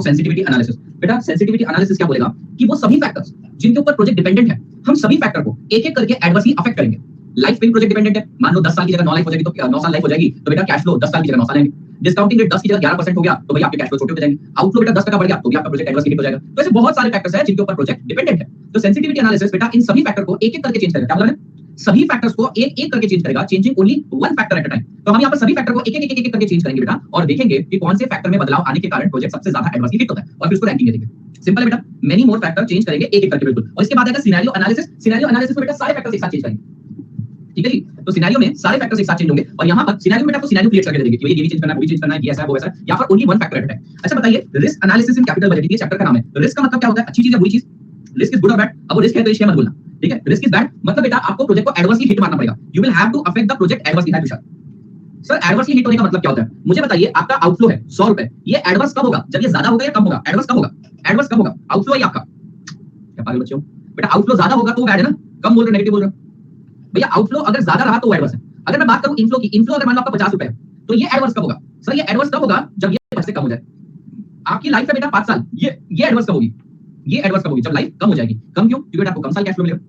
Sensitivity analysis. बेटा sensitivity analysis क्या बोलेगा कि वो सभी फैक्टर्स जिनके ऊपर प्रोजेक्ट डिपेंडेंट है, हम सभी फैक्टर को एक एक करके एडवर्सली अफेक्ट करेंगे। लाइफ पे प्रोजेक्ट डिपेंडेंट है, मान लो 10 साल की जगह 9 लाइफ हो जाएगी तो 9 साल लाइफ हो जाएगी तो बेटा कैश फ्लो 10 साल की जगह 9 साल आएंगे। डिस्काउंटिंग रेट 10 की जगह 11% हो गया तो भाई आपके कैश फ्लो छोटे हो जाएंगे। आउटफ्लो बेटा 10% बढ़ गया तो भी आपका प्रोजेक्ट एडवर्सली हिट हो जाएगा। तो ऐसे बहुत सारे फैक्टर्स हैं जिनके ऊपर प्रोजेक्ट डिपेंडेंट है। तो सेंसिटिविटी एनालिसिस बेटा इन सभी फैक्टर को एक एक करके चेंज करेगा। क्या मतलब है? सभी फैक्टर्स को एक एक करके चेंज करेगा, changing only one factor at a time. तो हम यहाँ पर सभी फैक्टर को एक एक करके चेंज करेंगे बेटा और देखेंगे कि कौन से फैक्टर में बदलाव आने के कारण प्रोजेक्ट सबसे ज्यादा एडवर्सली हिट होता है और फिर उसको रैंकिंग देंगे। सिंपल है बेटा, मेनी मोर फैक्टर चेंज करेंगे एक एक करके बिल्कुल। और इसके बाद आएगा सिनेरियो एनालिसिस। सिनेरियो एनालिसिस में बेटा सारे फैक्टर्स एक साथ चेंज करेंगे। ठीक है जी, तो सिनेरियो में सारे फैक्टर्स एक साथ चेंज होंगे और यहाँ पर सिनेरियो में आपको सिनेरियो क्रिएट करके दे देंगे कि ये भी चेंज करना है, वो भी चेंज करना है, ये ऐसा है, वो वैसा है, या फिर only one factor at a time. अच्छा बताइए, risk analysis in capital budget, ये चैप्टर का नाम है। रिस्क का मतलब क्या होता है? अच्छी चीज है, बुरी चीज? रिस्क इज गुड और बैड। अब वो रिस्क है तो इसके मत बोलना, ठीक है? रिस्क इज बैड मतलब बेटा आपको प्रोजेक्ट को एडवर्सली हिट मारना पड़ेगा। You will have to affect the project adversely. है तुषार सर, एडवर्सली हिट होने का मतलब क्या होता है? मुझे बताइए, आपका आउटफ्लो है 100 रुपए, ये एडवर्स कब होगा? जब ये ज्यादा होगा या कम होगा? एडवर्स कब होगा? एडवर्स कब होगा? आउटफ्लो है आपका, क्या पागल बच्चे हो बेटा? आउटफ्लो ज्यादा होगा तो बैड है ना, कम बोल रहे नेगेटिव बोल रहे भैया। आउटफ्लो अगर ज्यादा रहा तो एडवर्स है। अगर मैं बात करूं इनफ्लो की, इनफ्लो अगर मान लो आपका 50 रुपए है तो ये एडवर्स कब होगा? सर ये एडवर्स कब होगा? जब ये 50 से कम हो जाए। आपकी लाइफ है बेटा 5 साल, ये एडवर्स कब होगी? ये एडवर्स कब होगी? जब लाइफ कम हो जाएगी। कम क्यों? क्योंकि बेटा आपको कम साल कैश फ्लो मिलेगा।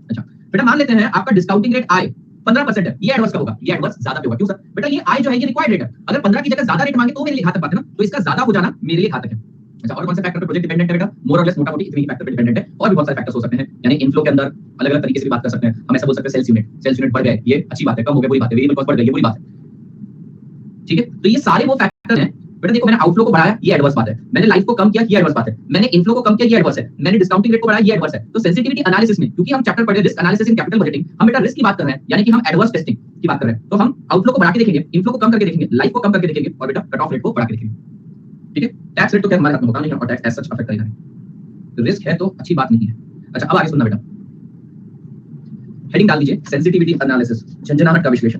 अच्छा बेटा मान लेते हैं आपका डिस्काउंटिंग रेट आए 15% है, ये एडवर्स कब होगा? ये एडवर्स ज्यादा पे होगा। क्यों सर? बेटा ये आय जो है ये रिक्वायर्ड रेट है, अगर 15 की जगह ज्यादा रेट मांगे तो मेरे लिए घातक बात है ना, तो इसका ज्यादा हो जाना मेरे लिए घातक है। अच्छा, और कौन से फैक्टर पे प्रोजेक्ट डिपेंडेंट है बेटा? मोर और लेस मोटा मोटी इतने ही फैक्टर पे डिपेंडेंट है। और भी बहुत सारे फैक्टर्स हो सकते हैं, यानी इनफ्लो के अंदर अलग अलग तरीके से भी बात कर सकते हैं। हम ऐसा बोल सकते हैं सेल्स यूनिट बढ़ गए, ये अच्छी बात है, कम हो गए बुरी बात है, वेरिएबल कॉस्ट बढ़ गई ये बुरी बात है। ठीक है, तो ये सारे वो फैक्टर हैं बेटा। देखो मैंने आउटफ्लो को बढ़ाया, ये एडवर्स बात है। मैंने लाइफ को कम किया, ये एडवर्स बात है। मैंने इनफ्लो को कम किया, ये एडवर्स है। मैंने डिस्काउंटिंग रेट को बढ़ाया, ये एडवर्स है। तो सेंसिटिविटी एनालिसिस में, क्योंकि हम चैप्टर पढ़ रहे हैं risk analysis in capital budgeting, हम बेटा रिस्क की बात कर रहे हैं, यानी कि हम एडवर्स टेस्टिंग की बात कर रहे हैं। तो हम आउटफ्लो को बढ़ा के देखेंगे, इनफ्लो को कम करके देखेंगे, लाइफ को कम करके देखेंगे और बेटा कट ऑफ रेट को बढ़ा के देखेंगे। ठीक है, टैक्स रेट तो क्या हमारे हाथ में होगा नहीं और टैक्स एज सच अफेक्ट करेगा नहीं, तो रिस्क है तो अच्छी बात नहीं है। अच्छा अब आगे सुनना बेटा, हेडिंग डाल दीजिए सेंसिटिविटी एनालिसिस, झंझनाहट का विश्लेषण।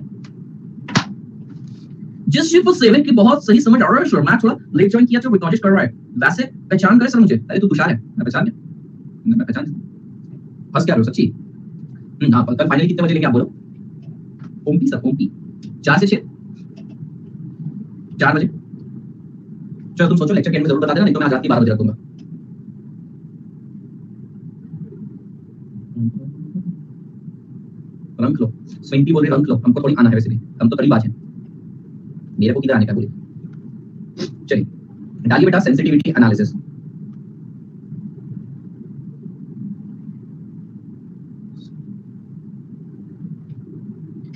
जिस शिप सेवन की बहुत सही समझ आ रहा है सर, मैं थोड़ा लेट ज्वाइन किया तो रिकॉर्डिस्ट कर रहा है, वैसे पहचान करे सर मुझे? अरे तू तुषार है, मैं पहचान गया, मैं पहचान फंस क्या रहे हो सच्ची? हाँ कल फाइनल कितने बजे लेंगे आप बोलो? ओमपी सर, ओमपी 4 से 6, 4 बजे। चलो तुम सोचो, लेक्चर के एंड में जरूर बता देना, नहीं तो मैं आज रात की 12 बजे रखूंगा। रंग लो, स्विंकी बोल रही रंग लो, हमको थोड़ी आना है, वैसे भी हम तो करीब आज हैं, मेरे को किधर आने का बोले। चलिए डालिए बेटा सेंसिटिविटी एनालिसिस।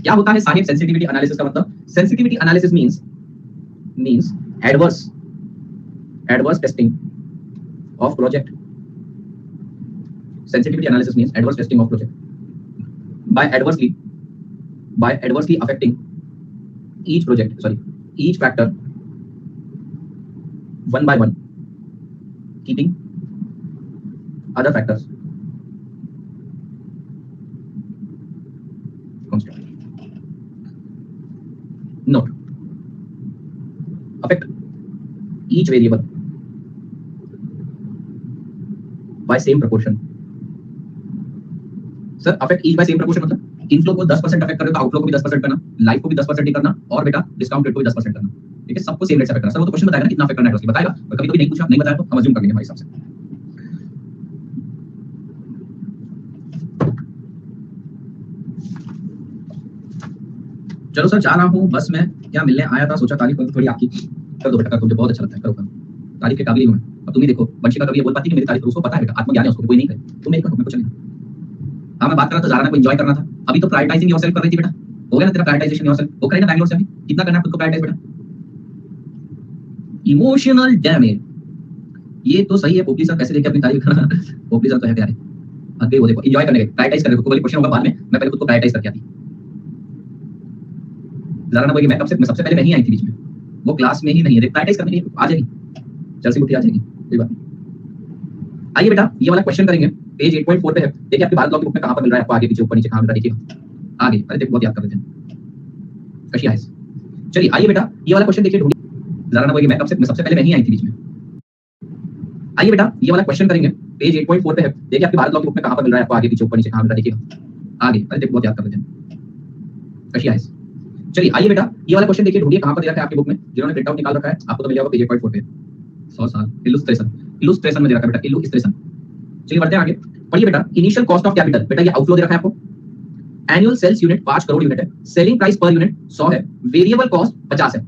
क्या होता है साहिब सेंसिटिविटी एनालिसिस का मतलब? Sensitivity analysis means adverse testing of project. Sensitivity analysis means adverse testing of project by adversely affecting each factor one by one, keeping other factors constant. Note, affect each variable by same proportion. Sir affect each by same proportion मतलब inflow को 10% affect करे तो outflow को भी 10% करना, life को भी 10% ही करना और बेटा डिस्काउंट रेट को भी 10% करना। ठीक है, सबको सेम रेट से अफेक्ट करना। सर वो तो क्वेश्चन बताएगा ना कितना अफेक्ट करना है, उसकी बताएगा, और कभी-कभी नहीं पूछा नहीं बताया तो हम अज्यूम कर लेंगे हमारे हिसाब से। चलो सर जा रहा हूँ बस में, क्या मिलने आया था, सोचा तारीफ थोड़ी आपकी कर दो बेटा, कर दो, मुझे बहुत अच्छा लगता है, करो तारीफ के काबिल हूं मैं। अब तुम ही देखो, वंशिका कभी ये बोल पाती कि मेरी तारीफ उसको पता है बेटा, आत्मज्ञान है उसको, कोई नहीं करे, तुम मेरी करो, मैं कुछ नहीं। हाँ मैं बात कर रहा था जाना को एंजॉय करना था, अभी तो प्रायोरिटाइजिंग योरसेल्फ कर रही थी बेटा, हो गया ना तेरा प्रायोरिटाइजेशन योरसेल्फ, वो करेगा बैंगलोर से अभी, कितना करना है खुद को प्रायोरिटाइज बेटा। इमोशनल डैमेज, ये तो सही है, पोपली सर कैसे देखे अपनी तारीफ करना, पोपली सर तो है प्यारे, आगे वो देखो एंजॉय करने गए, प्रायोरिटाइज करने को, क्वेश्चन होगा बाद में, मैं पहले खुद को प्रायोरिटाइज करके आती। जरा ना बोलिए मैं सबसे पहले मैं ही आई थी बीच में, वो क्लास में ही नहीं है, प्रायोरिटाइज करने के लिए आ जाएगी, जल्दी उठी आ जाएगी, कोई बात नहीं। आइए बेटा ये वाला क्वेश्चन करेंगे, पेज 8.4 पे है, देखिए आपके भारत लॉ की बुक में कहां पर मिल रहा है आपको, आगे पीछे ऊपर नीचे कहां मिल रहा है देखिएगा आगे, अरे देखो बहुत याद कर लेते हैं कशिया है। चलिए आइए बेटा ये वाला क्वेश्चन देखिए, ढूंढिए, जरा ना बोलिए मैं सबसे पहले मैं ही आई थी बीच में। आइए बेटा ये वाला क्वेश्चन करेंगे, पेज 8.4 पे है, देखिए आपके भारत लॉ की बुक में कहां पर मिल रहा है आपको, आगे पीछे ऊपर नीचे कहां मिल रहा है देखिएगा आगे, अरे देखो बहुत याद कर लेते हैं कशिया है। चलिए आइए बेटा ये वाला क्वेश्चन देखिए, ढूंढिए कहां पर दे रखा है आपकी बुक में, जिन्होंने प्रिंट आउट निकाल रखा है आपको तो मिल जाएगा पेज 8.4 पे। 100 साल, इलुस्ट्रेशन में दे रखा है बेटा, इलुस्ट्रेशन। चलिए बढ़ते हैं आगे, पढ़िए बेटा, इनिशियल कॉस्ट ऑफ कैपिटल, बेटा ये आउटफ्लो दे रखा है आपको। Annual sales unit 5 crore unit है, सेलिंग प्राइस पर यूनिट 100 है, वेरिएबल कॉस्ट 50 है।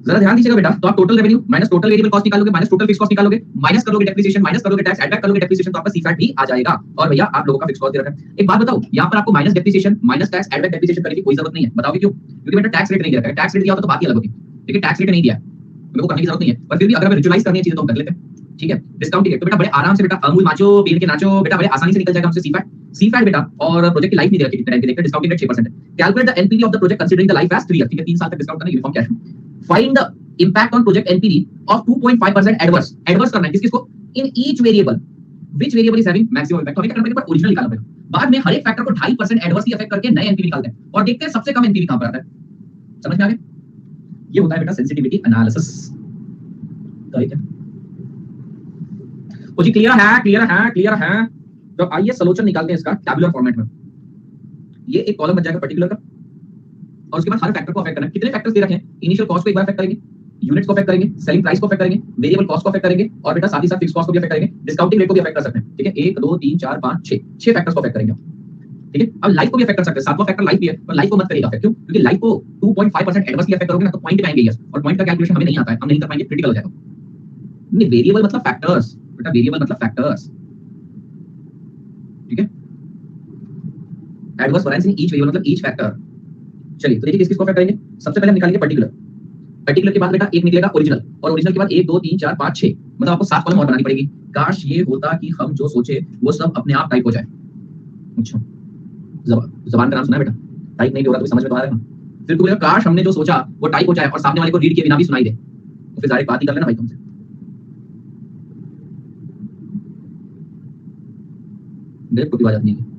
जरा ध्यान दीजिएगा बेटा, तो आप total revenue minus total variable cost निकालोगे, माइनस टोटल फिक्स कॉस्ट निकालोगे, माइनस करोगे डेप्रिसिएशन, माइनस करोगे टैक्स, ऐड बैक करोगे डेप्रिसिएशन, तो आपका सीफैट भी आ जाएगा। और भैया आप लोगों का फिक्स कॉस्ट दे रखा है। एक बात बताओ, यहाँ पर आपको minus depreciation, minus tax, add back depreciation करने की कोई जरूरत नहीं है। बताओगे क्यों? क्योंकि बेटा टैक्स रेट नहीं दिया रखा है। टैक्स रेट दिया होता तो बात ही अलग होती, ठीक है, टैक्स रेट नहीं दिया, मेरे को करने की जरूरत नहीं है। पर फिर भी अगर हमें विजुअलाइज करनी है चीजें तो हम कर लेते हैं, ठीक है। डिस्काउंटिंग तो बेटा बड़े आराम से बेटा अमूल नाचो, पीन के नाचो, बेटा बड़े आसानी से निकल जाएगा हमसे सीफैट। सीफैट बेटा और प्रोजेक्ट की लाइफ नहीं दे रखी, कितने टाइम की देखते हैं, डिस्काउंटिंग रेट 6% है। Calculate the NPV of the project considering the life as 3 years, ठीक है, 3 साल तक डिस्काउंट करना यूनिफॉर्म कैश में। Find the impact on project NPV of 2.5% adverse, adverse करना है किसको, in each variable which variable is having maximum impact. हमें क्या करना पड़ेगा, ओरिजिनल निकालना पड़ेगा। बाद में हर एक फैक्टर को 2.5% एडवर्सली अफेक्ट करके नए एनपीवी निकालते हैं और देखते हैं सबसे कम एनपीवी कहां पर आता है। समझ में आ गया? ये होता है बेटा सेंसिटिविटी एनालिसिस। ठीक है, तो जी क्लियर है, क्लियर है, क्लियर है। तो आइए सॉल्यूशन निकालते हैं इसका टैबुलर फॉर्मेट में। ये एक कॉलम बन जाएगा पर्टिकुलर का, और उसके बाद हर फैक्टर को अफेक्ट करना है। कितने फैक्टर्स दे रखे हैं? इनिशियल कॉस्ट को एक बार अफेक्ट करेंगे, यूनिट्स को अफेक्ट करेंगे, सेलिंग प्राइस को अफेक्ट करेंगे, वेरिएबल कॉस्ट को अफेक्ट करेंगे, और बेटा साथ ही साथ फिक्स कॉस्ट को भी अफेक्ट करेंगे, डिस्काउंटिंग रेट को भी अफेक्ट कर सकते हैं, ठीक है। 1 2 3 4 5 6 6 फैक्टर्स को अफेक्ट करेंगे, ठीक है। अब लाइफ को भी अफेक्ट कर सकते हैं, सातवां फैक्टर लाइफ भी है, पर लाइफ को मत करिएगा अफेक्ट। क्यों? क्योंकि लाइफ को 2.5% एडवर्सली अफेक्ट करोगे ना तो पॉइंट पे आएंगे, और पॉइंट का कैलकुलेशन हमें नहीं आता है, हम नहीं कर पाएंगे, क्रिटिकल हो जाएगा। नहीं, वेरिएबल मतलब फैक्टर्स बेटा, वेरिएबल मतलब फैक्टर्स, ठीक है। एडवर्स वैरिएंस इन ईच वेरिएबल मतलब ईच फैक्टर। चलिए तो देखिए किस किस को अफेक्ट करेंगे। सबसे पहले हम निकालेंगे पर्टिकुलर, पर्टिकुलर के बाद बेटा एक निकलेगा ओरिजिनल, और ओरिजिनल के बाद 1 2 3 4 5 6, मतलब आपको 7 कॉलम और बनानी पड़ेगी। काश ये होता कि हम जो सोचे वो सब अपने आप टाइप हो जाए। अच्छा, ज़बान का नाम सुना है बेटा? टाइप नहीं भी हो रहा तो समझ में तो आ रहा है ना। फिर तू बोलेगा काश हमने जो सोचा वो टाइप हो जाए और सामने वाले को रीड किए बिना भी सुनाई दे, तो फिर डायरेक्ट बात ही कर लेना भाई तुमसे। मेरे को भी आवाज नहीं है।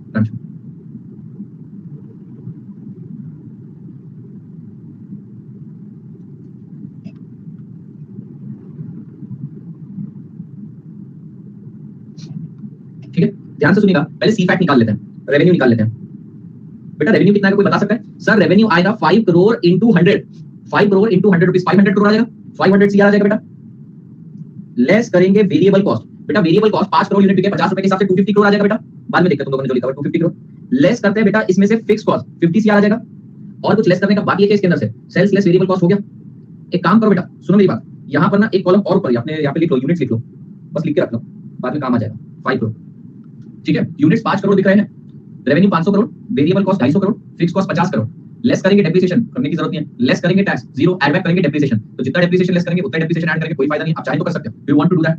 ठीक है, ध्यान से सुनिएगा। पहले सी फैक्ट निकाल लेते हैं, रेवेन्यू निकाल लेते हैं। बेटा रेवेन्यू कितना है कोई बता सकता है? सर रेवेन्यू आएगा 5 crore into 100, 5 crore into 100 rupees, 500 crore आ जाएगा, 500 सीआर आ जाएगा बेटा। लेस करेंगे वेरिएबल कॉस्ट, बेटा वेरिएबल कॉस्ट 5 करोड़ यूनिट बिके 50 रुपए के हिसाब से 250 करोड़ आ जाएगा बेटा। बाद में देखते हैं तुम लोगों ने जो लिखा है 250 करोड़। लेस करते हैं बेटा इसमें से फिक्स कॉस्ट 50 सीआर आ जाएगा, और कुछ लेस करने का बाकी है कि इसके अंदर से सेल्स लेस वेरिएबल कॉस्ट हो गया। एक काम करो बेटा, सुनो मेरी बात, यहाँ पर ना एक कॉलम और ऊपर आपने यहाँ पे लिख लो, यूनिट्स लिख लो, बस लिख के रख लो, बाद में काम आ जाएगा। 5 करोड़, ठीक है, यूनिट्स 5 करोड़ दिख रहे हैं, revenue 500 crore, variable cost 250 crore, fix cost 50 crore. Less करेंगे डेप्रिसिएशन, करने की जरूरत नहीं है, लेस करेंगे टैक्स 0, ऐड बैक करेंगे डेप्रिसिएशन, तो जितना डेप्रिसिएशन लेस करेंगे उतना डेप्रिसिएशन ऐड करेंगे, कोई फायदा नहीं। आप चाहे तो कर सकते हो, you want to do that,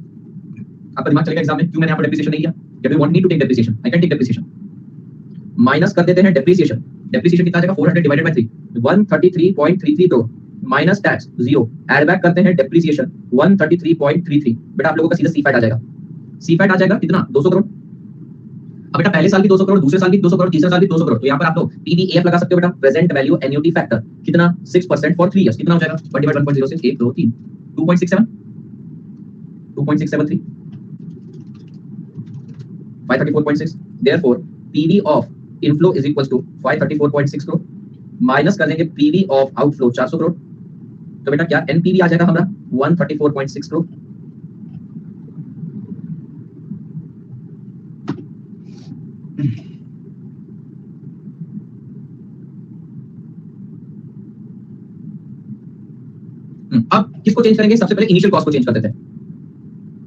आपका दिमाग चलेगा एग्जाम में क्यों मैंने यहाँ पर डेप्रिसिएशन नहीं किया, if you want me to take depreciation I can take depreciation. Minus कर देते हैं डेप्रिसिएशन, डेप्रिसिएशन कितना आ जाएगा 400 divided by 3, 133.33 crore, minus tax 0, add back करते हैं डेप्रिसिएशन 133.33, बेटा आप लोगों का सीधा सीफैट आ जाएगा। सीफैट आ जाएगा कितना 200 करोड़। अब बेटा पहले साल की 200 करोड़, दूसरे साल की 200 करोड़, तीसरे साल की 200 करोड़, तो यहाँ पर आप लोग पीवीएफ लगा सकते हो बेटा, प्रेजेंट वैल्यू एन्युटी फैक्टर कितना 6% फॉर 3 इयर्स, कितना हो जाएगा 1/1.06 1 2 3 2.67 2.673 534.6, therefore PV of inflow is equals to 534.6 crore, minus कर देंगे PV of outflow 400 करोड़, तो बेटा क्या NPV आ जाएगा हमारा 134.6 करोड़। अब किसको चेंज करेंगे? सबसे पहले इनिशियल कॉस्ट को चेंज कर देते हैं,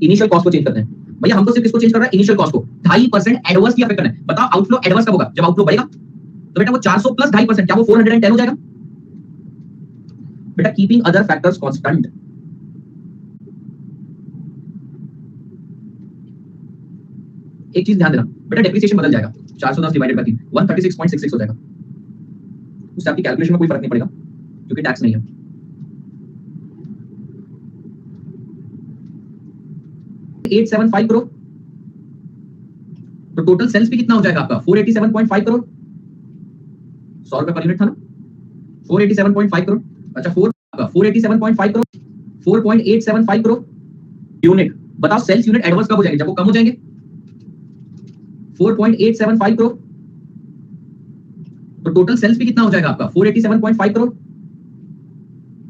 इनिशियल कॉस्ट को चेंज करते हैं। भैया हमको सिर्फ किसको चेंज करना है? इनिशियल कॉस्ट को 2.5% एडवर्स की अफेक्ट करना है। बताओ आउटफ्लो एडवर्स कब होगा? जब आउटफ्लो बढ़ेगा, तो बेटा वो 400 प्लस 2.5%, क्या वो 410 हो जाएगा? बेटा कीपिंग अदर फैक्टर्स कांस्टेंट, एक चीज ध्यान देना बेटा, डेप्रिसिएशन बदल जाएगा, 410 डिवाइडेड बाय 3 136.66 हो जाएगा, उससे आपकी कैलकुलेशन में कोई फर्क नहीं पड़ेगा क्योंकि टैक्स नहीं है। 875 करोड़, तो टोटल सेल्स भी कितना हो जाएगा आपका 487.5 करोड़, 100 रुपए पर यूनिट था ना, 487.5 करोड़। अच्छा 487.5 करोड़, 4.875 करोड़ यूनिट। बताओ सेल्स यूनिट एडवर्स कब हो जाएंगे? जब वो कम हो जाएंगे। 4.875 करोड़, तो टोटल सेल्स भी कितना हो जाएगा आपका 487.5 करोड़,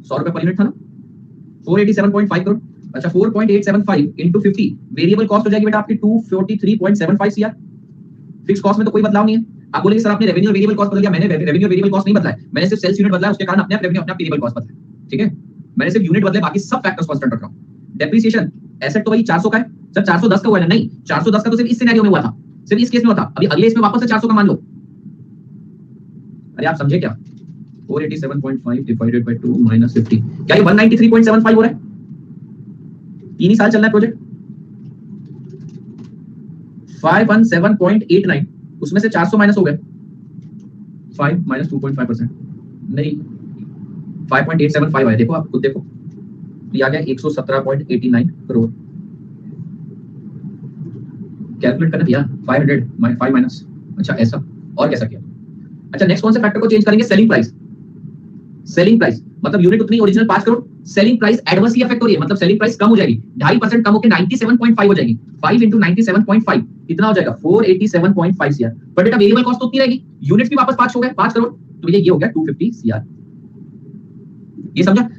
100 रुपए पर यूनिट था ना, 487.5 करोड़। अच्छा 4.875 into 50 वेरिएबल कॉस्ट हो जाएगी बेटा आपकी 243.75 सीआर। फिक्स कॉस्ट में तो कोई बदलाव नहीं है। आप बोलेंगे सर आपने रेवेन्यू वेरिएबल कॉस्ट बदल दिया, मैंने रेवेन्यू वेरिएबल कॉस्ट नहीं बदला है, मैंने सिर्फ सेल्स यूनिट बदला है, उसके कारण अपने आप रेवेन्यू अपना वेरिएबल कॉस्ट बदला है। ठीक है, मैंने सिर्फ यूनिट बदले, बाकी सब फैक्टर्स कांस्टेंट रख रहा हूं। डेप्रिसिएशन एसेट तो भाई 400 का है सर, 410 का हुआ है नहीं, 410 का तो सिर्फ इस सिनेरियो में हुआ था, सिर्फ इस केस में हुआ था। अभी अगले इसमें वापस से 400 का मान लो। अरे आप समझे क्या? 487.5 डिवाइडेड बाय 2 माइनस 50, क्या ये 193.75 हो रहा है? 3 ही साल चल रहा है प्रोजेक्ट। 517.89, उसमें से 400 माइनस हो गए, 5 माइनस 2.5% नहीं 5.875 आया। देखो आप खुद देखो, ये आ गया 117.89 करोड़। कैलकुलेट करना भैया, 500 5 माइनस, अच्छा ऐसा, और कैसा किया? अच्छा नेक्स्ट कौन से फैक्टर को चेंज करेंगे? Selling price. सेलिंग प्राइस मतलब यूनिट उतनी, original 5 crore, selling price adversely affect हो रही है, मतलब सेलिंग प्राइस कम हो जाएगी, 2.5% कम होकर 97.5 हो जाएगी। 5 into 97.5 कितना हो जाएगा? 487.5 सीआर। पर बेटा वेरिएबल कॉस्ट तो उतनी रहेगी, यूनिट्स भी वापस 5 हो गए, 5 करोड़, तो ये हो गया 250 सीआर। ये समझा?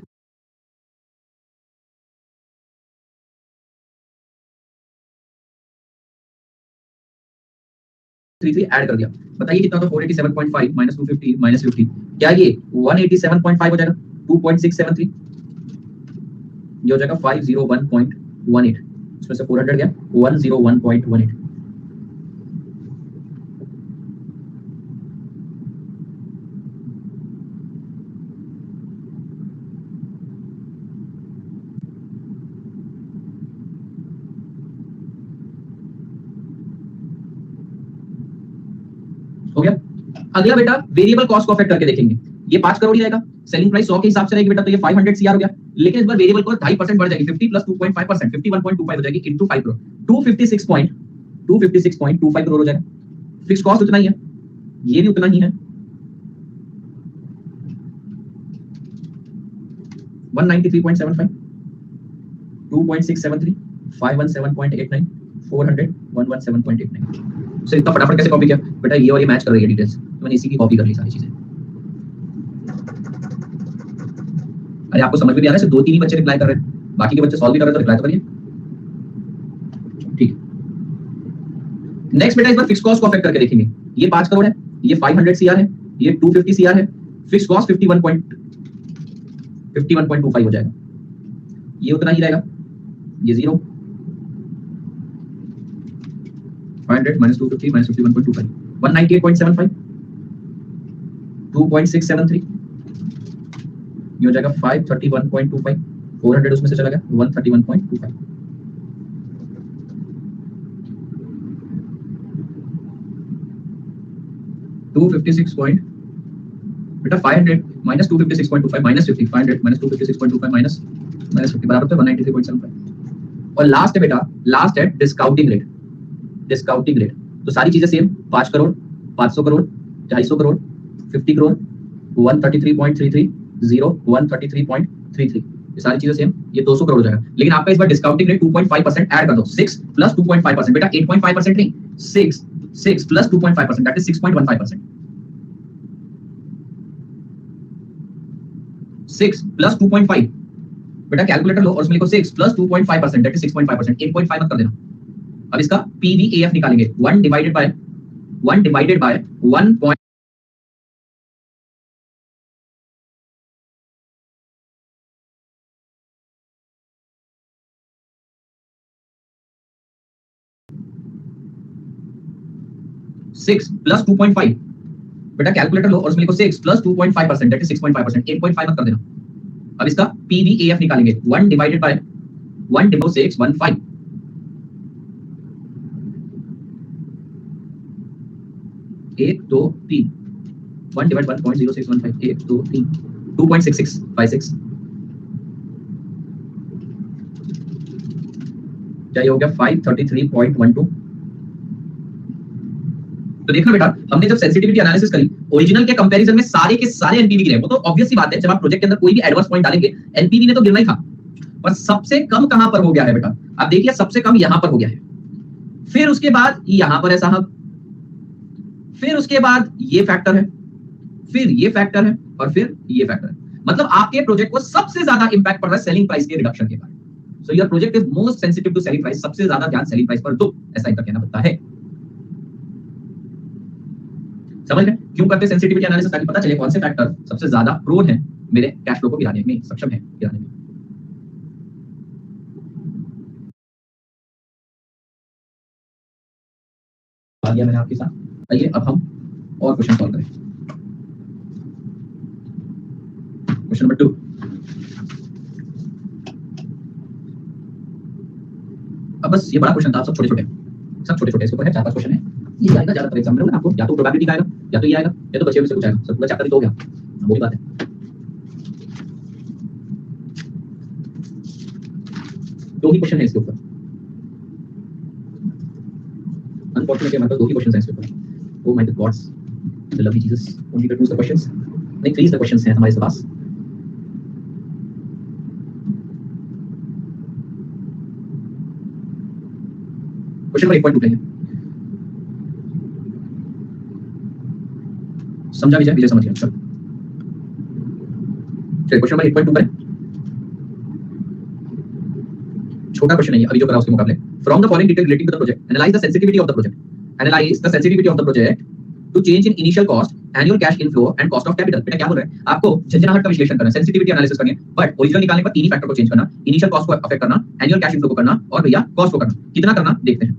थ्री ऐड कर दिया, बताइए कितना होगा? 487.5 माइनस 250 माइनस 50, क्या ये 187.5 हो जाएगा? 2.673, ये हो जाएगा 501.18, इसमें से 400 गया, 101.18। हो गया। अगला बेटा वेरिएबल कॉस्ट को अफेक्ट करके देखेंगे। ये 5 करोड़ ही रहेगा, सेलिंग प्राइस 100 के हिसाब से रहेगी बेटा, तो ये 500 सीआर हो गया। लेकिन इस बार वेरिएबल कॉस्ट 2.5% बढ़ जाएगी, 50 प्लस 2.5%, 51.25 हो जाएगी इनटू 5 करोड़, 256.25 करोड़ हो जाएगा। फिक्स कॉस्ट उतना ही है, ये भी उतना ही है, 193.75, 2.673, 517.89, 400, 117.89। सर इतना फटाफट कैसे कॉपी किया बेटा? ये और ये मैच कर रही है डिटेल्स, तो मैंने इसी की कॉपी कर ली सारी चीजें। अरे आपको समझ में भी आ रहा है? सिर्फ 2-3 ही बच्चे रिप्लाई कर रहे हैं, बाकी के बच्चे सॉल्व भी कर रहे हैं, तो रिप्लाई तो करिए। ठीक, नेक्स्ट बेटा इस बार फिक्स कॉस्ट को अफेक्ट करके देखेंगे। ये 5 करोड़ है, ये 500 सीआर है, ये 250 सीआर है, फिक्स कॉस्ट 51.25 हो जाएगा, ये उतना ही रहेगा, ये 0, 500 minus 250 minus 51.25, 198.75, 2.673, ये हो जाएगा 531.25, 400 उसमें से चला गया, 131.25। बेटा 500 minus 256.25 minus 50, 500 minus 256.25 minus 50 बराबर होता है 193.75। और लास्ट है बेटा, लास्ट है डिस्काउंटिंग रेट। डिस्काउंटिंग रेट तो सारी चीजें सेम, 5 करोड़, 500 करोड़, 250 करोड़, 50 करोड़, 133.33, 0, 133.33, ये सारी चीजें सेम, ये 200 करोड़ हो जाएगा। लेकिन आपका इस बार डिस्काउंटिंग रेट 2.5% ऐड कर दो, 6 प्लस 2.5%, बेटा 8.5% नहीं, 6 प्लस 2.5%, दैट इज 6.15%, 6 प्लस 2.5, बेटा कैलकुलेटर लो और उसमें लिखो 6 प्लस 2.5%, दैट इज 6.5%, 8.5 मत कर देना। अब इसका पीवीएएफ निकालेंगे, 1 डिवाइडेड बाय 1 6 प्लस 2.5, बेटा कैलकुलेटर लो और उसमें लिखो 6 प्लस 2.5%, दैट इज 6.5%, 8.5 मत कर देना। अब इसका पीवीएएफ निकालेंगे, 1 डिवाइडेड बाय 1.615, 1 2 3, 1 डिवाइड 1.0615, 1 2 3, 2.6656, क्या ये हो गया 533.12। तो देखना बेटा, हमने जब सेंसिटिविटी एनालिसिस करी, ओरिजिनल के कंपैरिजन में सारे के सारे एनपीवी गिरे। वो तो ऑब्वियस सी बात है, जब आप प्रोजेक्ट के अंदर कोई भी एडवर्स पॉइंट डालेंगे, एनपीवी ने तो गिरना ही था। पर सबसे कम कहां पर हो गया है बेटा? आप देखिए सबसे कम यहां पर हो गया है, फिर उसके बाद यहां पर है साहब, फिर उसके बाद ये फैक्टर है, फिर ये फैक्टर है, और फिर ये फैक्टर है। मतलब आपके प्रोजेक्ट को सबसे ज्यादा इंपैक्ट पड़ रहा है सेलिंग प्राइस के रिडक्शन के कारण। So your project is most sensitive to selling price, सबसे ज्यादा ध्यान सेलिंग प्राइस पर दो, ऐसा इनका कहना बनता है। समझ गए क्यों करते सेंसिटिविटी एनालिसिस, ताकि पता चले कौन से फैक्टर सबसे ज्यादा प्रोन है मेरे कैश फ्लो को गिराने में, सक्षम है गिराने में। आ गया मैंने आपके साथ। आइए अब हम और क्वेश्चन सॉल्व करें। क्वेश्चन नंबर 2, अब बस ये बड़ा क्वेश्चन था, सब छोटे छोटे इसके ऊपर है, 4-5 क्वेश्चन है। ये आएगा ज्यादातर एग्जाम में, आपको या तो प्रोबेबिलिटी का आएगा, या तो ये आएगा, या तो बचे हुए से कुछ आएगा, सब पूरा चैप्टर ही तो हो गया, वही बात है। दो ही क्वेश्चन है इसके ऊपर, अनफॉर्चुनेटली हमारे पास दो ही क्वेश्चन है इसके ऊपर। Oh my gods, the lovely Jesus, only two the questions, नहीं 3 द क्वेश्चंस हैं हमारे पास। क्वेश्चन नंबर 1.2 है, समझा विजय समझ गया। चलो क्वेश्चन नंबर 1.2 पर छोटा क्वेश्चन है ये अभी जो करा उसके मुकाबले। From the following detail relating to the project analyse the sensitivity of the project, analyse the sensitivity of the project to change in initial cost, annual cash inflow and cost of capital. बेटा क्या बोल रहे हैं आपको, झंझनाहट का विश्लेषण करना, sensitivity analysis करनी है, बट ओरिजिनल निकालने पर तीन ही फैक्टर को चेंज करना, इनिशियल कॉस्ट को अफेक्ट करना, एनुअल कैश इनफ्लो को करना, और भैया कॉस्ट को करना। कितना करना देखते हैं।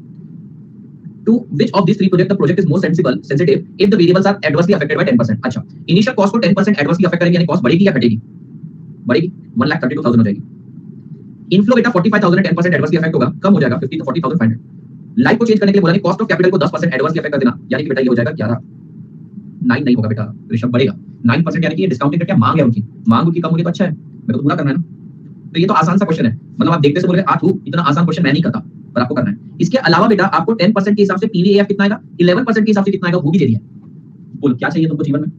To which of these three projects the project is more sensitive if the variables are adversely affected by 10%? अच्छा, इनिशियल कॉस्ट को 10% एडवर्सली अफेक्ट करेंगे, यानी कॉस्ट बढ़ेगी या घटेगी? बढ़ेगी, 1,32,000 हो जाएगी। इनफ्लो बेटा 45,000 10% एडवर्सली अफेक्ट होगा, कम हो जाएगा 50 तो 40,500। लाइफ को चेंज करने के लिए बोला नहीं, कॉस्ट ऑफ कैपिटल को 10% एडवर्सली अफेक्ट कर देना, यानी कि बेटा ये हो जाएगा 11। 9 नहीं होगा बेटा, ऋषभ बढ़ेगा 9%, यानी कि ये डिस्काउंटिंग करके मांग है उनकी, मांग उनकी कम होगी तो अच्छा है, मेरे को पूरा करना है ना। तो ये तो आसान सा क्वेश्चन है, मतलब आप देखते से बोले इतना आसान क्वेश्चन मैं नहीं करता, पर आपको करना है। इसके अलावा बेटा आपको 10% के हिसाब से पीवीएफ कितना आएगा, 11% के हिसाब से कितना आएगा वो भी दे दिया। बोल क्या चाहिए तुमको जीवन में?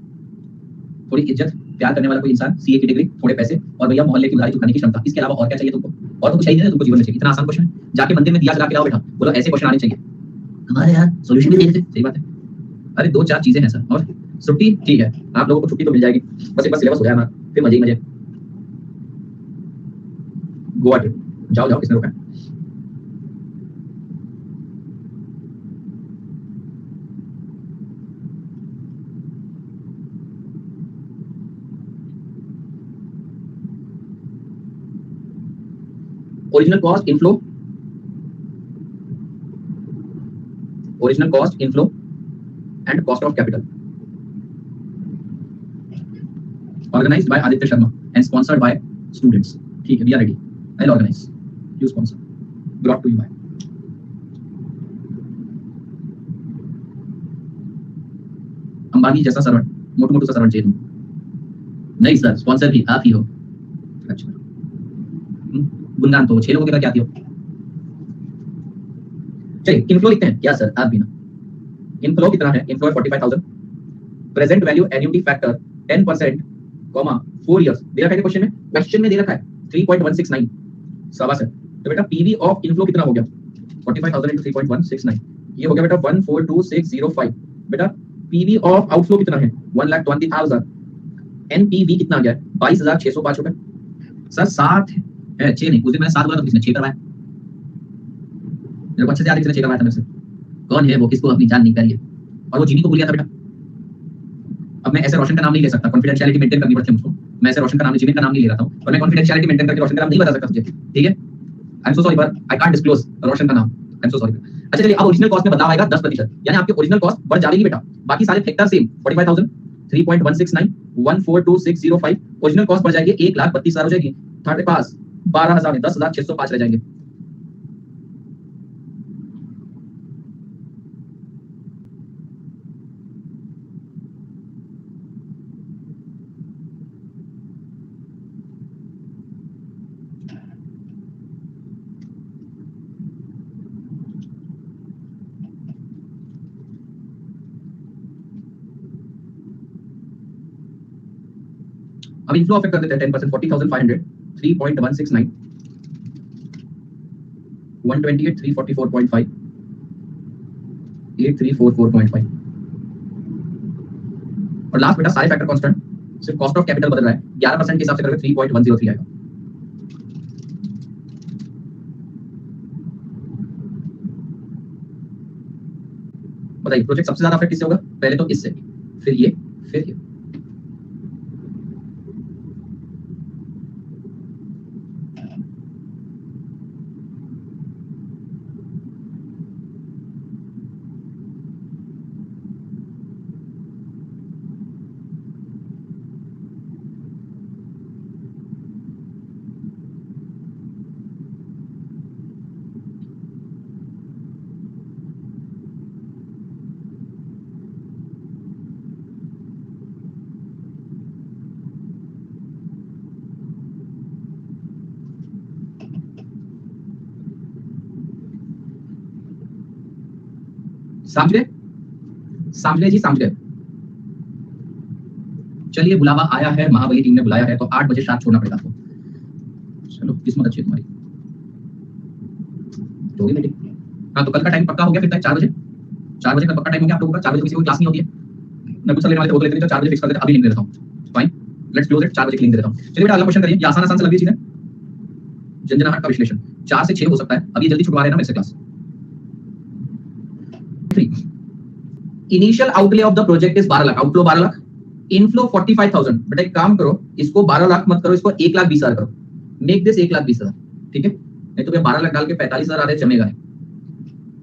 थोड़ी इज्जत, प्यार करने वाला कोई इंसान, सीए की डिग्री, थोड़े पैसे, और भैया मोहल्ले की उधारी चुकाने की क्षमता। इसके अलावा और क्या चाहिए तुमको? और तो कुछ चाहिए नहीं तुमको जीवन में, चाहिए इतना आसान क्वेश्चन है। जाके मंदिर में दिया जला के लाओ बेटा, बोलो ऐसे क्वेश्चन आने चाहिए, हमारे यार सॉल्यूशन भी दे देते। सही बात है। अरे 2-4 चीजें हैं सर, और छुट्टी ठीक है, आप लोगों को छुट्टी तो मिल जाएगी, बस एक बार सिलेबस हो जाए हमारा, फिर मजे ही मजे। गोवा ट्रिप जाओ, किसने रोका? Original cost inflow and cost of capital, organised by Aditya Sharma and sponsored by students. ठीक है, we are ready, I will organise, you sponsor, brought to you by. Ambani जैसा सर्वेंट, मोटू सा सर्वेंट चाहिए तुमको? नहीं सर, स्पॉन्सर भी आप ही हो। अच्छा, गुणगान तो 6 लोगों के क्या आती हो। चलिए इनफ्लो लिखते हैं क्या सर, आप भी ना। इनफ्लो कितना है? Inflow 45,000, present value annuity factor 10%, 4 years they रखा है क्वेश्चन में, दे रखा है 3.169। शाबाश है। तो बेटा पीवी ऑफ इनफ्लो कितना हो गया? 45,000 into 3.169, ये हो गया बेटा 142605। बेटा पीवी ऑफ आउटफ्लो कितना है? 1,20,000। एनपीवी कितना आ गया? 22,605 रुपए। सर 7 है, 6 नहीं, उस दिन मैंने 7 बोला तो किसने 6 करवाया? मेरे को अच्छे से याद है किसने 6 करवाया था मेरे से। कौन है वो, किसको अपनी जान नहीं करिए। और वो जीनी को भूल गया था बेटा। अब मैं ऐसे रोशन का नाम नहीं ले सकता, कॉन्फिडेंशियलिटी मेंटेन करनी पड़ती है मुझको। मैं ऐसे रोशन का नाम, जीवन का नाम नहीं ले रहा हूं, पर मैं कॉन्फिडेंशियलिटी मेंटेन करके रोशन का नाम नहीं बता सकता तुझे, ठीक है? आई एम सो सॉरी, पर आई कांट डिस्क्लोज रोशन का नाम, आई एम सो सॉरी। अच्छा चलिए, अब ओरिजिनल कॉस्ट में बदलाव आएगा 10%, यानी आपकी ओरिजिनल कॉस्ट बढ़ जाएगी बेटा, बाकी सारे फैक्टर सेम 45,000, 3.169, 142605। ओरिजिनल कॉस्ट बढ़ जाएगी 1,32,000 हो जाएगी, थर्ड पास 12,000 में 10,605 रह जाएंगे। अब इनफ्लो अफेक्ट कर देते हैं 10%, 40,500, 3.169, 128, 344.5, 8344.5। और लास्ट बेटा सारे फैक्टर कांस्टेंट, सिर्फ कॉस्ट ऑफ कैपिटल बदल रहा है, 11% के हिसाब से करोगे 3.103 आएगा। बताइए प्रोजेक्ट सबसे ज्यादा अफेक्ट किससे होगा? पहले तो इससे, फिर ये, फिर ये। समझ गए? समझ गए जी, समझ गए। चलिए बुलावा आया है, महाबली टीम ने बुलाया है, तो 8 बजे शायद छोड़ना पड़ेगा आपको। चलो किस्मत अच्छी है तुम्हारी। तो होगी मीटिंग। हाँ तो कल का टाइम पक्का हो गया फिर तक 4 बजे। 4 बजे का पक्का टाइम हो गया आप लोगों का। 4 बजे किसी को क्लास नहीं होती है। मैं कुछ लेने वाले थे वो तो लेते नहीं, तो 4 बजे फिक्स कर देते, अभी लिंक दे देता हूँ। Fine, let's close it. 4 बजे की लिंक दे देता हूँ। चलिए बेटा अगला क्वेश्चन करिए। ये आसान आसान से लग रही चीजें। जनजनाहट का विश्लेषण 4 से 6 हो सकता है। अभी जल्दी छुड़वा रहे हैं ना मेरे से class. Initial outlay of the project is 12 lakh, outflow 12 lakh, inflow 45,000। बेटा एक काम करो, इसको 12 लाख मत करो, इसको 1,20,000 करो। मेक दिस 1,20,000, ठीक है? नहीं तो 12 लाख डाल के 45,000 आ रहे, जमेगा नहीं।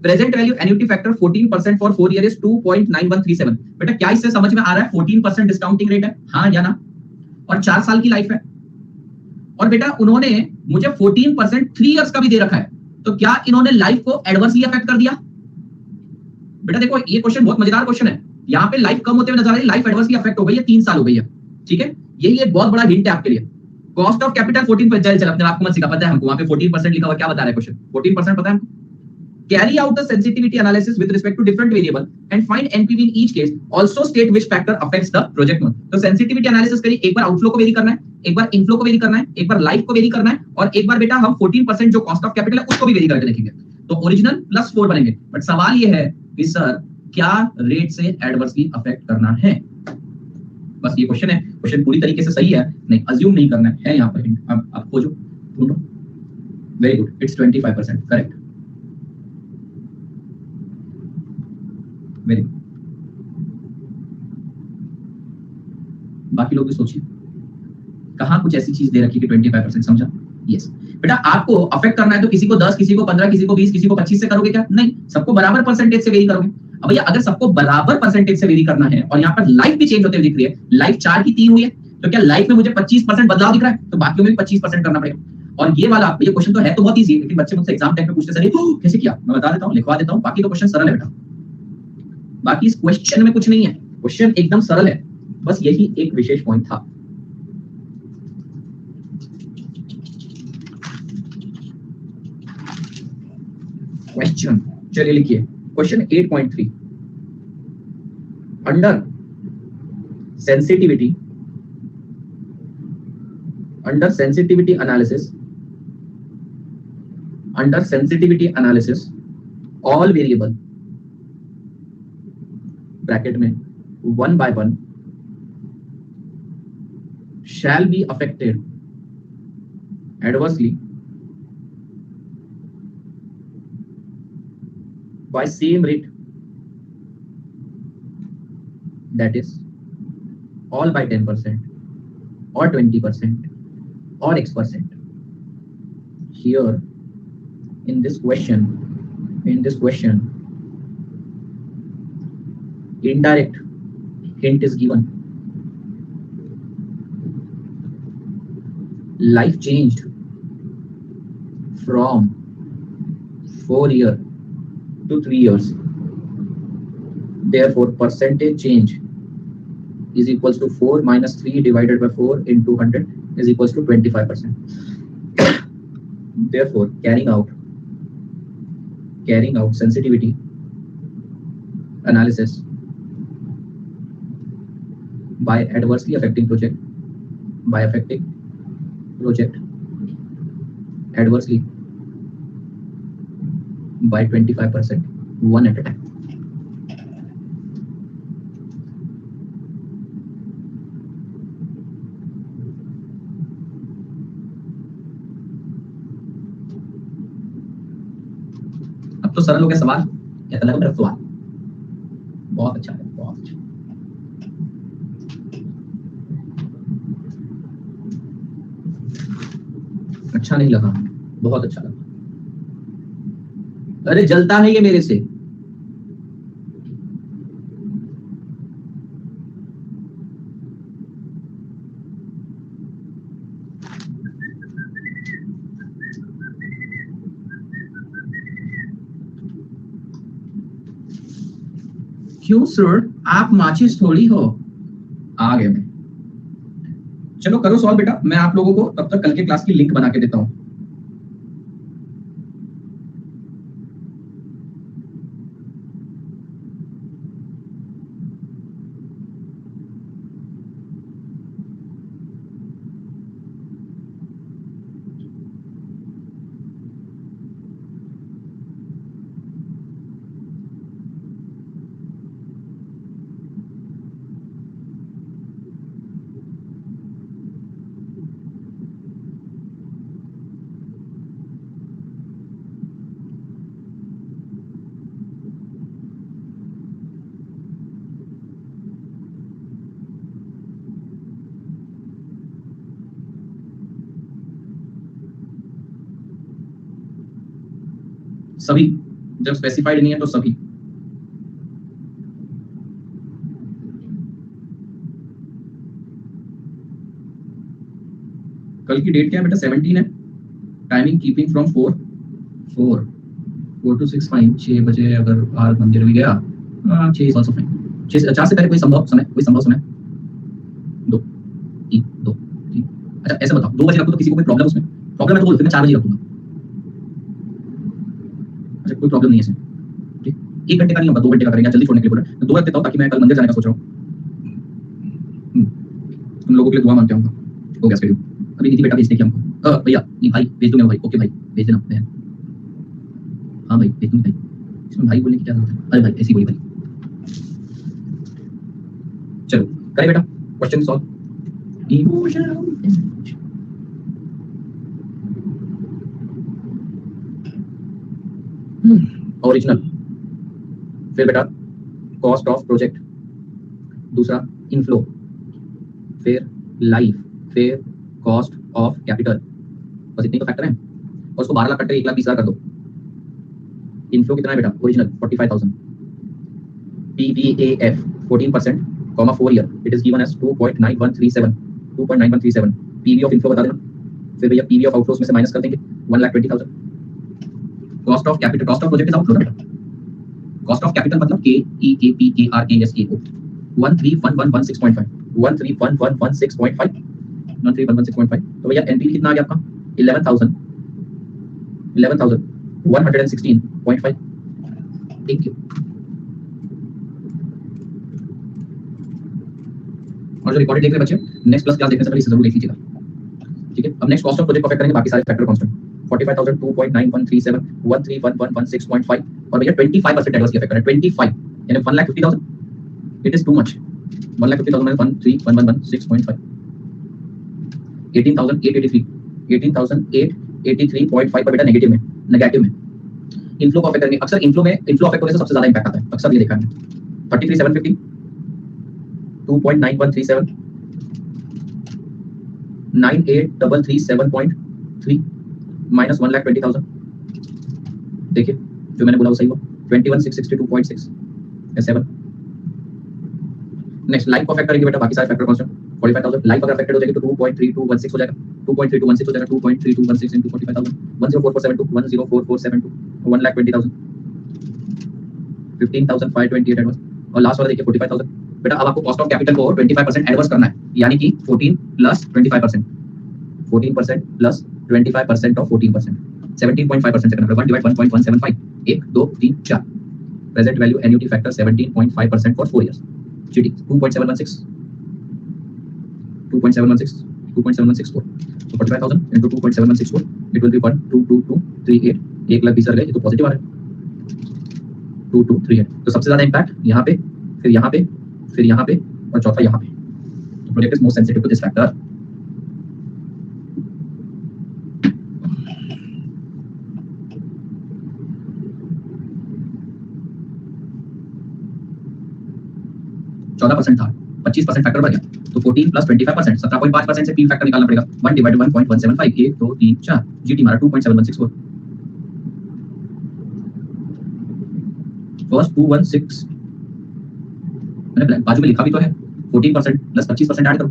Present value annuity factor 14% for 4 year is 2.9137। बेटा क्या इससे समझ में आ रहा है 14% डिस्काउंटिंग रेट है, हाँ या ना? और 4 साल की लाइफ है। और बेटा उन्होंने मुझे 14% 3 इयर्स का भी दे रखा है, तो क्या इन्होंने लाइफ को एडवर्सली अफेक्ट कर दिया? बेटा देखो ये क्वेश्चन बहुत मजेदार क्वेश्चन है। यहाँ पे लाइफ कम होते हुए नजर आ रही है, लाइफ एडवर्सली अफेक्ट हो गई है, 3 साल हो गई है, ठीक है? यही एक बहुत बड़ा हिंट है आपके लिए। कॉस्ट ऑफ कैपिटल 14%, चल अपने आपको मत सिखा, पता है हमको, वहां पे 14% लिखा हुआ, क्या बता रहा है क्वेश्चन? 14% पता है हमको। Carry out the sensitivity analysis with respect to different variable and find NPV in each case. Also state which factor affects the project month. तो sensitivity analysis करिए, एक बार आउटफ्लो को वेरी करना है, एक बार इनफ्लो को वेरी करना है, एक बार लाइफ को वेरी करना है, और एक बार बेटा हम 14% जो कॉस्ट ऑफ कैपिटल है उसको भी वेरी करके देखेंगे। तो ओरिजिनल प्लस 4 बनेंगे। बट सवाल ये है कि सर क्या रेट से एडवर्सली अफेक्ट करना है? बस ये क्वेश्चन है। क्वेश्चन पूरी तरीके से सही है नहीं, अज्यूम नहीं करना है यहाँ पर। अब आप खोजो, ढूंढो। Very good, it's 25%, correct. Very, बाकी लोग भी सोचिए, कहां कुछ ऐसी चीज दे रखी कि 25%, समझा? यस बेटा, आपको अफेक्ट करना है तो किसी को 10, किसी को 15, किसी को 20, किसी को 25 से करोगे क्या? नहीं, सबको बराबर परसेंटेज से वेरी करोगे। अब भैया अगर सबको बराबर परसेंटेज से वेरी करना है और यहाँ पर लाइफ भी चेंज होते हुए दिख रही है, लाइफ 4 की 3 हुई है, तो क्या लाइफ में मुझे 25% बदलाव दिख रहा है? तो बाकियों में भी 25% करना पड़ेगा। और ये वाला ये क्वेश्चन तो है तो बहुत ईजी, लेकिन बच्चे मुझसे एग्जाम टाइम पे पूछते सर कैसे किया? मैं बता देता हूँ, लिखवा देता हूँ। बाकी तो क्वेश्चन सरल है बेटा, बाकी इस क्वेश्चन में कुछ नहीं है, क्वेश्चन एकदम सरल है, बस यही एक विशेष पॉइंट था। क्वेश्चन चलिए लिखिए, question 8.3, under sensitivity analysis all variable bracket में 1 by 1 shall be affected adversely by same rate, that is all by 10% or 20% or X%. Here in this question indirect hint is given. Life changed from 4 years to 3 years. Therefore, percentage change is equals to 4 minus 3 divided by 4 into 100 is equals to 25%. Therefore, carrying out sensitivity analysis by adversely affecting project adversely by 25%, one at a time. अब तो सरल हो गया सवाल, क्या लगा मेरा सवाल? बहुत अच्छा है, बहुत अच्छा। अच्छा नहीं लगा, बहुत अच्छा लगा। अरे जलता नहीं है मेरे से। क्यों सर, आप माचिस थोड़ी हो। आ गए मैं। चलो करो सॉल्व बेटा, मैं आप लोगों को तब तक कल के क्लास की लिंक बना के देता हूँ। सभी, जब स्पेसिफाइड नहीं है तो सभी। कल की डेट क्या है बेटा? 17 है। Timing keeping from 4 to 6 fine. 6 बजे अगर बाहर मंदिर भी गया, 6 इज आल्सो फाइन। 4 से पहले कोई संभव समय, कोई संभव समय? 2 3 2 3। अच्छा ऐसे बताओ, 2 बजे रखो तो किसी को कोई प्रॉब्लम उसमें? प्रॉब्लम है तो बोल, फिर मैं 4 बजे रखूंगा। अच्छा कोई प्रॉब्लम नहीं है इसमें, ठीक। 1 घंटे का नहीं होगा, 2 घंटे का करेंगे, जल्दी छोड़ने के लिए बोल रहे हैं। 2 रख देता हूँ ताकि मैं कल मंदिर जाने का सोच रहा हूँ। तुम लोगों के लिए दुआ मांगते हूँ। हो गया शेड्यूल। अभी निधि बेटा भेजने की हमको। भैया नहीं भाई भेज दूंगा भाई। ओके भाई भेज देना बहन। हाँ भाई भेज दूंगी भाई। इसमें भाई बोलने की क्या जरूरत है? अरे भाई ऐसी बोली भाई। चलो करें बेटा क्वेश्चन सॉल्व। ओरिजिनल, फिर बेटा कॉस्ट ऑफ प्रोजेक्ट, दूसरा इनफ्लो, फिर लाइफ, फिर कॉस्ट ऑफ कैपिटल। बस इतने तो फैक्टर हैं। और उसको 12 लाख कट कर 1,20,000 कर दो। इनफ्लो कितना है बेटा? Original 45,000। PPAF 14%, 4 year, it is given as 2.9137। 2.9137 PV of inflow बता देना। फिर भैया पीवी ऑफ आउटफ्लोस में से माइनस कर देंगे 1,20,000। Cost of capital, cost of project is outflow ना। कॉस्ट ऑफ कैपिटल मतलब KEKPKRKSKO 131116.5। 131116.5। 131116.5। तो भैया एनपी कितना आ गया आपका? 11,116.5। Thank you. और जो रिकॉर्डेड देख रहे बच्चे, नेक्स्ट प्लस क्लास देखने से पहले इसे जरूर देख लीजिएगा, ठीक है। अब next cost of project perfect करेंगे, बाकी सारे फैक्टर कांस्टेंट। 45,000 2.9137 131116.5 और भैया 25% एडवर्स की इफेक्ट है। 25 यानी 1,50,000। It is too much. 1,50,000 minus 131116.5 18,883। 18,883.5 पर बेटा नेगेटिव में, नेगेटिव में। इनफ्लो को अफेक्ट करेंगे। अक्सर इनफ्लो में, इनफ्लो अफेक्ट होने से सबसे ज्यादा इंपैक्ट आता है, अक्सर ये देखा है। 33,750 2.9137 98,337.3 माइनस 1,20,000। देखिए जो मैंने बोला वो सही हुआ। 21,662.6 7। नेक्स्ट लाइफ को अफेक्ट करेंगे बेटा, बाकी सारे फैक्टर कांस्टेंट। 45,000 लाइफ अगर अफेक्टेड हो जाएगी तो 2.3216 हो जाएगा। 2.3216 हो जाएगा। 2.3216 into 45,000 104472 104472 1,20,000 15,528 एडवांस। और लास्ट वाला देखिए 45,000। बेटा अब आपको कॉस्ट ऑफ कैपिटल को 25% एडवर्स करना है, यानी कि 14 प्लस 25%। 14% plus 25% of 14%। 17.5% से करना है। 1 divide 1.175 1 2 3 4। Present value annuity factor 17.5% for 4 years. GD 2.716 2.716 2.7164। So 45,000 into 2.7164 it will be 1,22238। 1,20,000 गए, ये तो पॉजिटिव आ रहा है। 2,238 तो सबसे ज्यादा इंपैक्ट यहाँ पे, फिर यहाँ पे, फिर यहाँ पे और चौथा यहाँ पे। तो project is most sensitive to this factor. 14% था, 25% फैक्टर बढ़ गया, तो 14 प्लस 25%, 17.5% से पी फैक्टर निकालना पड़ेगा। 1 डिवाइडेड 1.175, 1 2 3 4, जीटी हमारा 2.7164, cos 216, मैंने बाजू में लिखा भी तो है, 14% प्लस 25% ऐड करो।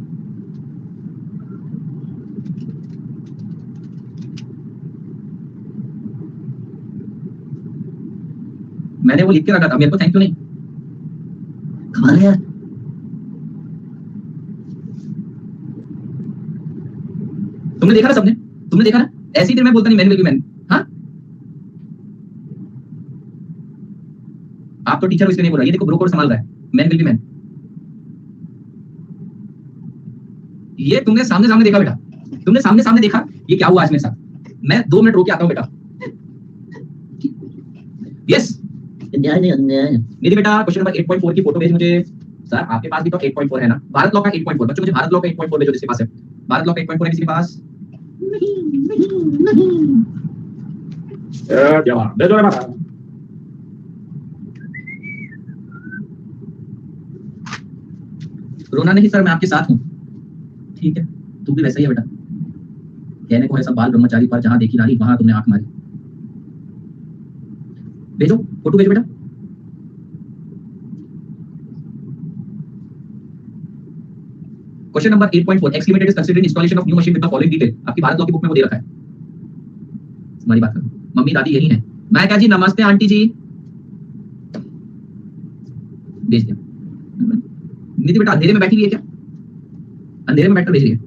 मैंने वो लिख के रखा था, मेरे को थैंक यू नहीं, कमाल है यार। तुमने देखा ना सबने, तुमने देखा ना, ऐसी देर में बोलता नहीं मैन विल बी मैन। हाँ, आप तो टीचर हो इसलिए नहीं बोल रहा, ये देखो ब्रो कोड संभाल रहा है, मैन विल बी मैन। ये तुमने सामने सामने देखा बेटा, तुमने सामने सामने देखा ये क्या हुआ आज मेरे साथ। मैं 2 मिनट रोक के आता हूँ बेटा। यस मेरी बेटा क्वेश्चन नंबर 8.4 की फोटो भेज मुझे। सर आपके पास भी तो 8.4 है ना, भारत लॉ का 8.4, बच्चों मुझे भारत लॉ का 8.4 भेजो जिसके पास है। भारत लॉ का 8.4 है किसी के पास? नहीं जवाब दे दो बेटा। रोना नहीं सर, मैं आपके साथ हूँ। ठीक है, तू भी वैसा ही है बेटा, कहने को है सब बाल ब्रह्मचारी पर जहां देखी नारी वहां तुमने आंख मारी। भेजो फोटो भेजो बेटा। Question number 8.4, x limited is considering installation of new machine with the following detail. आपकी भारत लॉ की बुक में वो दे रखा है। हमारी बात करो, मम्मी दादी यही है। मैं क्या जी, नमस्ते आंटी जी, भेज दिया। निधि बेटा अंधेरे में बैठी हुई है क्या? अंधेरे में बैठकर भेज रही है,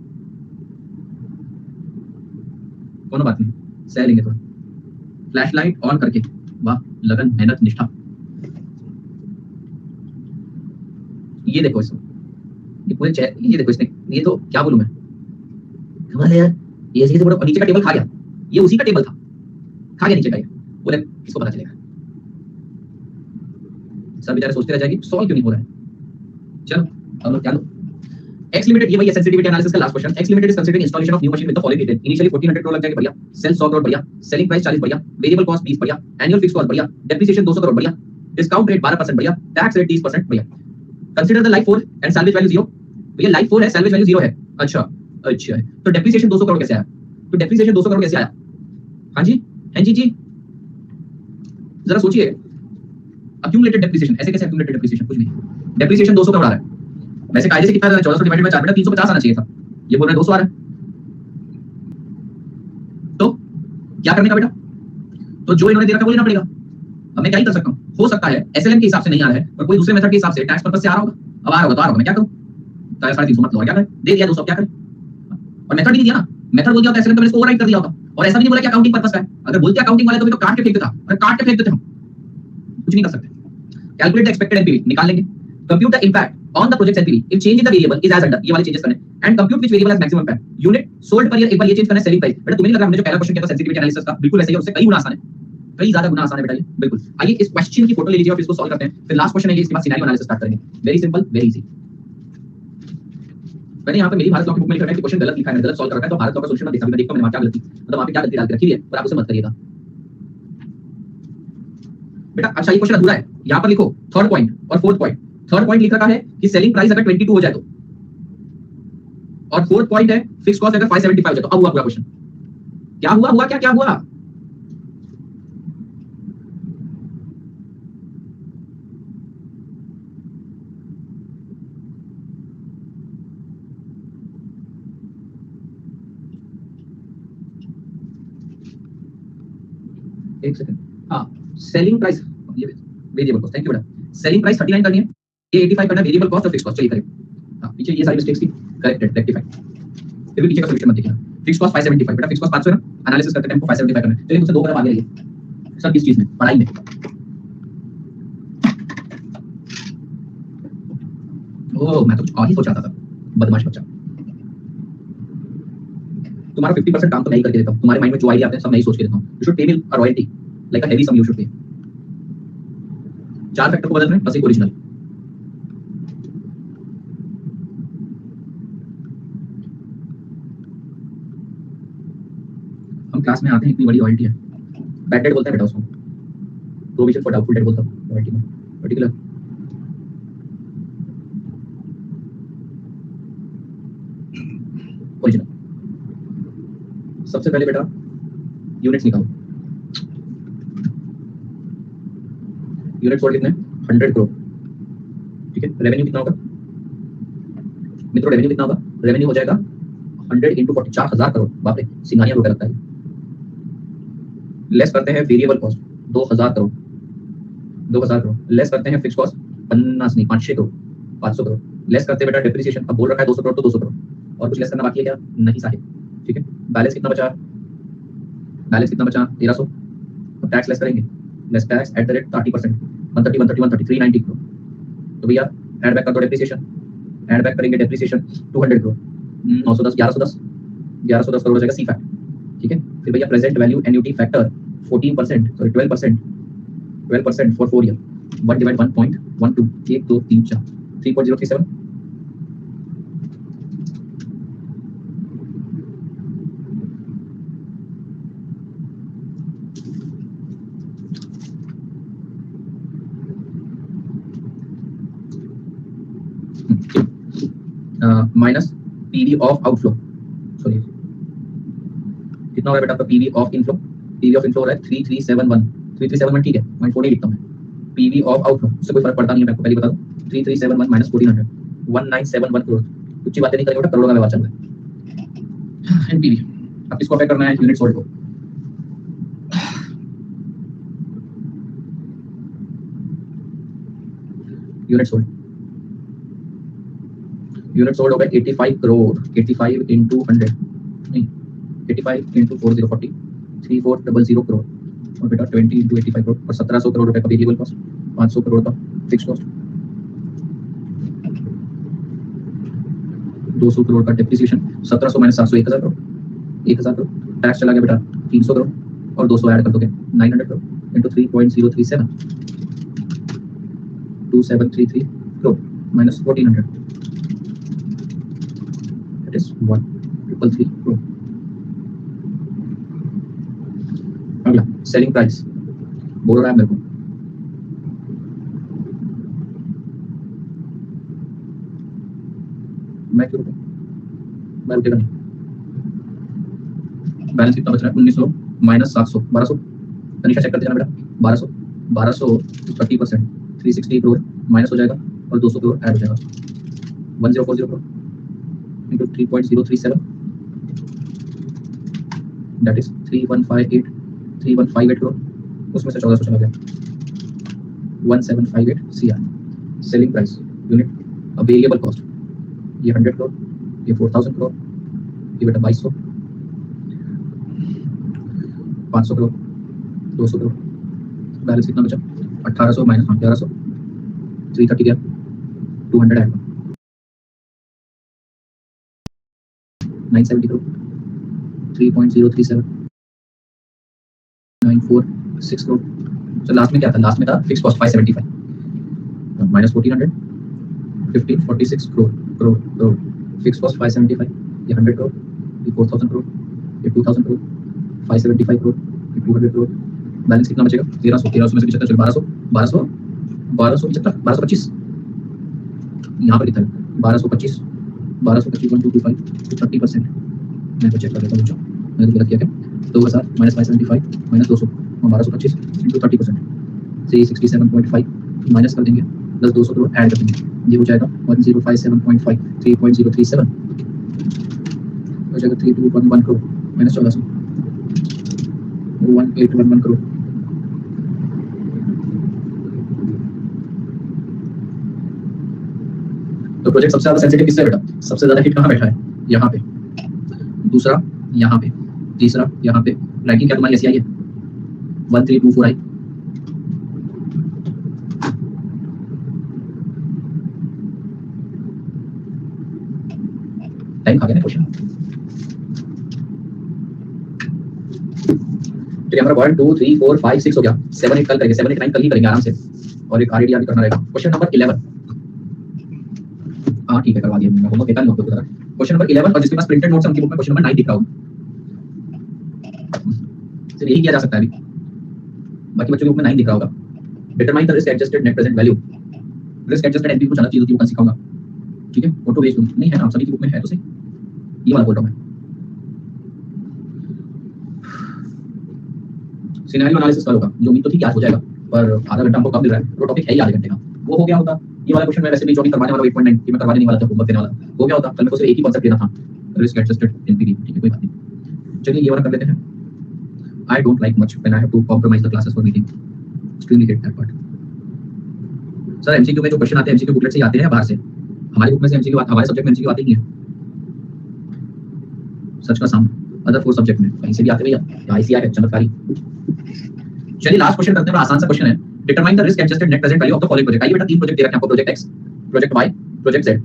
कोनो बात नहीं, सह लेंगे थोड़ा। फ्लैश लाइट ऑन करके, वाह लगन मेहनत निष्ठा। ये देखो इसको, ये पूरे ये देखो इसने, ये तो क्या बोलूं मैं, कमाल है यार। ये ऐसे बड़ा नीचे का टेबल खा गया, ये उसी का टेबल था, खा गया नीचे का। ये बोले किसको पता चलेगा, सब बेचारे सोचते रह जाएगी सॉल्व क्यों नहीं हो रहा है। चलो अब लोग क्या लो, एक्स लिमिटेड, ये वही है सेंसिटिविटी एनालिसिस का last question. X limited is considering installation of new machine with the following detail. Initially 1400 crore लग जाएगा, बढ़िया। सेल 100 करोड़, बढ़िया। सेलिंग प्राइस 40, बढ़िया। वेरिएबल कॉस्ट 20, बढ़िया। एनुअल फिक्स्ड कॉस्ट, बढ़िया। डेप्रिसिएशन 200 करोड़, बढ़िया। डिस्काउंट रेट 12%, बढ़िया। टैक्स रेट 30%, बढ़िया। Consider the life 4 and salary value 0। भैया लाइफ 4 है, सैलरी वैल्यू 0 है। अच्छा अच्छा है, तो डेप्रिसिएशन 200 करोड़ कैसे आया? तो डेप्रिसिएशन 200 करोड़ कैसे आया? हाँ जी, हाँ जी जी, जरा सोचिए। अक्यूमुलेटेड डेप्रिसिएशन, ऐसे कैसे अक्यूमुलेटेड डेप्रिसिएशन? कुछ नहीं, डेप्रिसिएशन 200 करोड़ आ रहा है। वैसे कायदे से कितना 1400 डिवाइडेड बाय 4, बेटा 350 आना चाहिए था, ये बोल रहे 200 आ रहा है। तो क्या करने का बेटा? तो जो इन्होंने दे रखा वो लेना पड़ेगा। अब मैं क्या ही कर सकता हूँ? हो सकता है एसएलएम के हिसाब से नहीं आ रहा है, पर कोई दूसरे मेथड के हिसाब से टैक्स पर्पस से आ रहा होगा। अब आ रहा होगा तो आ रहा होगा, मैं क्या करूँ? 350 मत लो, क्या करें? दे दिया 200, क्या करें? और मेथड भी नहीं दिया ना, मेथड बोल दिया होता एसएलएम तो मैंने इसको ओवरराइड कर दिया होता। और ऐसा भी नहीं बोला कि अकाउंटिंग पर्पस का है। अगर बोलते अकाउंटिंग वाले तो भी तो काट के फेंक देता, अरे काट के फेंक देते हम, कुछ नहीं कर सकते। कैलकुलेट द एक्सपेक्टेड एनपीवी निकाल लेंगे। Compute the impact on the project NPV if change in the variable is as under, ये वाले चेंजेस करने। And compute which variable has maximum impact. Unit sold per year, एक बार ये change करना है। सेलिंग प्राइस, बेटा तुम्हें नहीं लग रहा हमने जो पहला क्वेश्चन किया था सेंसिटिविटी एनालिसिस का, बिल्कुल वैसे ही, उससे कई गुना आसान है, कई ज्यादा गुना आसान है बेटा ये, बिल्कुल। आइए इस क्वेश्चन की फोटो ले लीजिए और इसको सॉल्व करते हैं। फिर लास्ट क्वेश्चन है, इसके बाद सिनेरियो एनालिसिस स्टार्ट करेंगे। Very simple, very easy. मैंने यहाँ पे मेरी भारत लॉ की बुक में लिखा है कि क्वेश्चन गलत लिखा है, गलत सॉल्व कर रखा है, तो भारत लॉ का सॉल्यूशन मैं देखता हूं मैंने क्या गलती, मतलब वहां पे क्या गलती डाल के रखी है, पर आप उसे मत करिएगा बेटा। अच्छा ये क्वेश्चन अधूरा है, यहाँ पर लिखो थर्ड पॉइंट और फोर्थ पॉइंट। थर्ड पॉइंट लिख रखा है कि सेलिंग प्राइस अगर 22 हो जाए तो, और फोर्थ पॉइंट है फिक्स कॉस्ट अगर 575 हो जाए तो। अब हुआ पूरा क्वेश्चन, क्या हुआ? हुआ क्या? क्या हुआ? एक सेकंड, हाँ सेलिंग प्राइस, ये वेरिएबल कॉस्ट, थैंक यू बेटा। सेलिंग प्राइस 39 करनी है, ये 85 करना है, वेरिएबल कॉस्ट और फिक्स कॉस्ट। चलिए करें, हाँ पीछे ये सारी मिस्टेक्स थी, करेक्टेड, रेक्टिफाइड। फिर भी पीछे का सॉल्यूशन मत देखिए। फिक्स कॉस्ट 575, बेटा फिक्स कॉस्ट 500 है ना, एनालिसिस करते टाइम को 575 करना है। चलिए मुझसे 2 कदम आगे रहिए सर, किस चीज में? पढ़ाई में। ओह मैं तो कुछ और ही सोच रहा था, बदमाश बच्चा। तुम्हारा 50% काम तो मैं ही करके देता हूँ, तुम्हारे माइंड में जो आइडिया आते हैं सब मैं ही सोच के देता हूँ। You should pay me a royalty like a heavy sum, you should pay. 4 factor को बदल रहे हैं, बस एक ओरिजिनल। हम क्लास में आते हैं, इतनी बड़ी रॉयल्टी है, बैड डेट बोलते हैं बेटा उसको, प्रोविजन फॉर डाउटफुल डेट बोलता हूँ रॉयल्टी में, पर्टिकुलर। सबसे पहले बेटा यूनिट्स निकालो। यूनिट सोल्ड कितने 100 करोड़, ठीक है। रेवेन्यू कितना होगा मित्रों, रेवेन्यू कितना होगा, रेवेन्यू हो जाएगा 100 × 40 4000 करोड़। बाप रे, सिंघानिया रुपए लगता है। लेस करते हैं variable cost 2000 crore, 2000 crore. Less करते हैं फिक्स कॉस्ट 50 नहीं 500 करोड़, 500 करोड़। लेस करते हैं बेटा डेप्रिसिएशन, अब बोल रखा है 200 करोड़ तो 200 करोड़। और कुछ लेस करना बाकी है क्या, नहीं साहिब, ठीक है। बैलेंस कितना बचा, बैलेंस कितना बचा 1300। अब टैक्स लेस करेंगे, less tax at the rate 30%, 130 130 130 390 crore. तो भैया ऐड बैक कर दो डेप्रिसिएशन, ऐड बैक करेंगे डेप्रिसिएशन 200 करोड़, 910 1110 1110 करोड़ हो जाएगा सी फैक्ट, ठीक है। फिर भैया present value annuity factor 14% sorry 12% for 4 year 1 / 1.12 1 2 3 4 3.037। Minus PV of outflow, sorry कितना हो रहा है बेटा आपका PV of inflow, PV of inflow हो रहा है 3371 3371, ठीक है। मैं 40 लिखता हूं, पीवी ऑफ आउटफ्लो उससे कोई फर्क पड़ता नहीं है, मैं आपको पहले बता दूं। 3371 माइनस 1400 1971 करोड़। कुछ बातें नहीं करेंगे बेटा, करोड़ों का व्यवहार चल रहा है। एनपीवी अब किसको अफेक्ट करना है, यूनिट सोल्ड को। यूनिट सोल्ड, यूनिट सोल्ड हो गए 85 करोड़, 85 × 100 नहीं 85 × 4040 3400 करोड़, और बेटा 20 × 85 करोड़, और 1700 करोड़ रुपए का वेरिएबल कॉस्ट, 500 करोड़ का फिक्स कॉस्ट, 200 करोड़ का depreciation, 1700 minus 700 1000 crore, 1000 crore. Tax चला गया बेटा 300 करोड़, और 200 ऐड कर दोगे 900 crore into 3.037 2733 crore minus 1400 that is 1333 crore. अगला सेलिंग प्राइस बोल रहा है मेरे को, मैं क्यों रुकूं, मैं रुकेगा नहीं। बैलेंस कितना बच रहा है 1900 माइनस 700 1200, तनिषा चेक करते जाना बेटा 1200 30% 360 करोड़ माइनस हो जाएगा, और 200 करोड़ ऐड हो जाएगा 1040 crore into 3.037 that is 3158 crore, उसमें से 1400 चला गया 1758 CR। सेलिंग प्राइस यूनिट, अब वेरिएबल कॉस्ट ये 100 करोड़, ये 4000 करोड़, ये बेटा 2200 500 करोड़ 200 करोड़। बैलेंस कितना बचा 1800 माइनस 1100 330 गया 200 ऐड 970 करोड़ 3.037 946 करोड़। तो लास्ट में क्या था, लास्ट में था fix cost 575 minus 1400 1546 crore crore crore, fix cost 575, ये 100 करोड़, ये 4000 करोड़, ये 2000 करोड़, 575 करोड़, ये 200 करोड़। बैलेंस कितना बचेगा 1300 में से 75 1200 1275 1225 यहाँ पर लिखा है 1225 1225 30%। मैं चेक कर लेता हूँ, मैंने गलत किया क्या, 2000 माइनस 575 माइनस 200 और 1225 इंटू 30% 367.5 माइनस कर देंगे, प्लस 200 करोड़ ऐड कर देंगे, ये हो जाएगा 1057.5 3.037 हो जाएगा 3211 करोड़ माइनस 1400 1811 करोड़। तो प्रोजेक्ट सबसे ज्यादा सेंसिटिव किससे बेटा, सबसे ज्यादा हिट कहाँ बैठा है, यहाँ पे, दूसरा यहाँ पे, तीसरा यहाँ पे। रैंकिंग क्या तुम्हारी ऐसी आई है 1324 आई। टाइम खा गया ना क्वेश्चन, ठीक है। हमारा 1 2 3 4 5 6 हो गया, 7 8 कल करेंगे, 7 8 9 कल ही करेंगे आराम से, और एक आरएडीआर भी करना रहेगा। क्वेश्चन नंबर 11, हाँ ठीक है करवा दिया, मैं होमवर्क देता नहीं आपको। क्वेश्चन नंबर 11 और जिसके पास प्रिंटेड नोट्स उनकी बुक में क्वेश्चन नंबर 9 दिख रहा होगा, सिर्फ यही किया जा सकता है अभी, बाकी बच्चों की बुक में 9 दिख रहा होगा। Determine the risk adjusted net present value, risk adjusted NP कुछ अलग चीज होती है, वो कल सिखाऊंगा, ठीक है। फोटो भेज दूं, नहीं है ना आप सभी की बुक में है तो सही, ये वाला बोल रहा हूं मैं। सिनेरियो एनालिसिस कल होगा, मुझे उम्मीद तो थी कि आज हो जाएगा, पर आधा घंटा हमको कब मिल रहा है, वो टॉपिक है ही आधे घंटे का, वो हो गया होता। ये वाला क्वेश्चन मैं वैसे भी जो भी करवाने वाला 8.9 कि मैं करवाने नहीं वाला था, होमवर्क देने वाला हो गया होता। कल मेरे को सिर्फ एक ही कॉन्सेप्ट लेना था, रिस्क एडजस्टेड एनपीवी, ठीक है कोई बात नहीं। चलिए ये वाला कर लेते हैं। I don't like much when I have to compromise the classes for meeting, extremely hate that part. Sir MCQ में जो क्वेश्चन आते हैं एमसीक्यू बुकलेट से ही आते हैं बाहर से, हमारी बुक में से एमसीक्यू हमारे सब्जेक्ट में एमसीक्यू आते ही है, सच का सामना अदर 4 सब्जेक्ट में कहीं से भी आते भैया, आईसीआर है चमत्कारी। चलिए लास्ट क्वेश्चन करते हैं, आसान सा क्वेश्चन है। Determine the risk adjusted net present value of the following project. आइए बेटा 3 प्रोजेक्ट दे रखे हैं आपको, project X, project Y, project Z.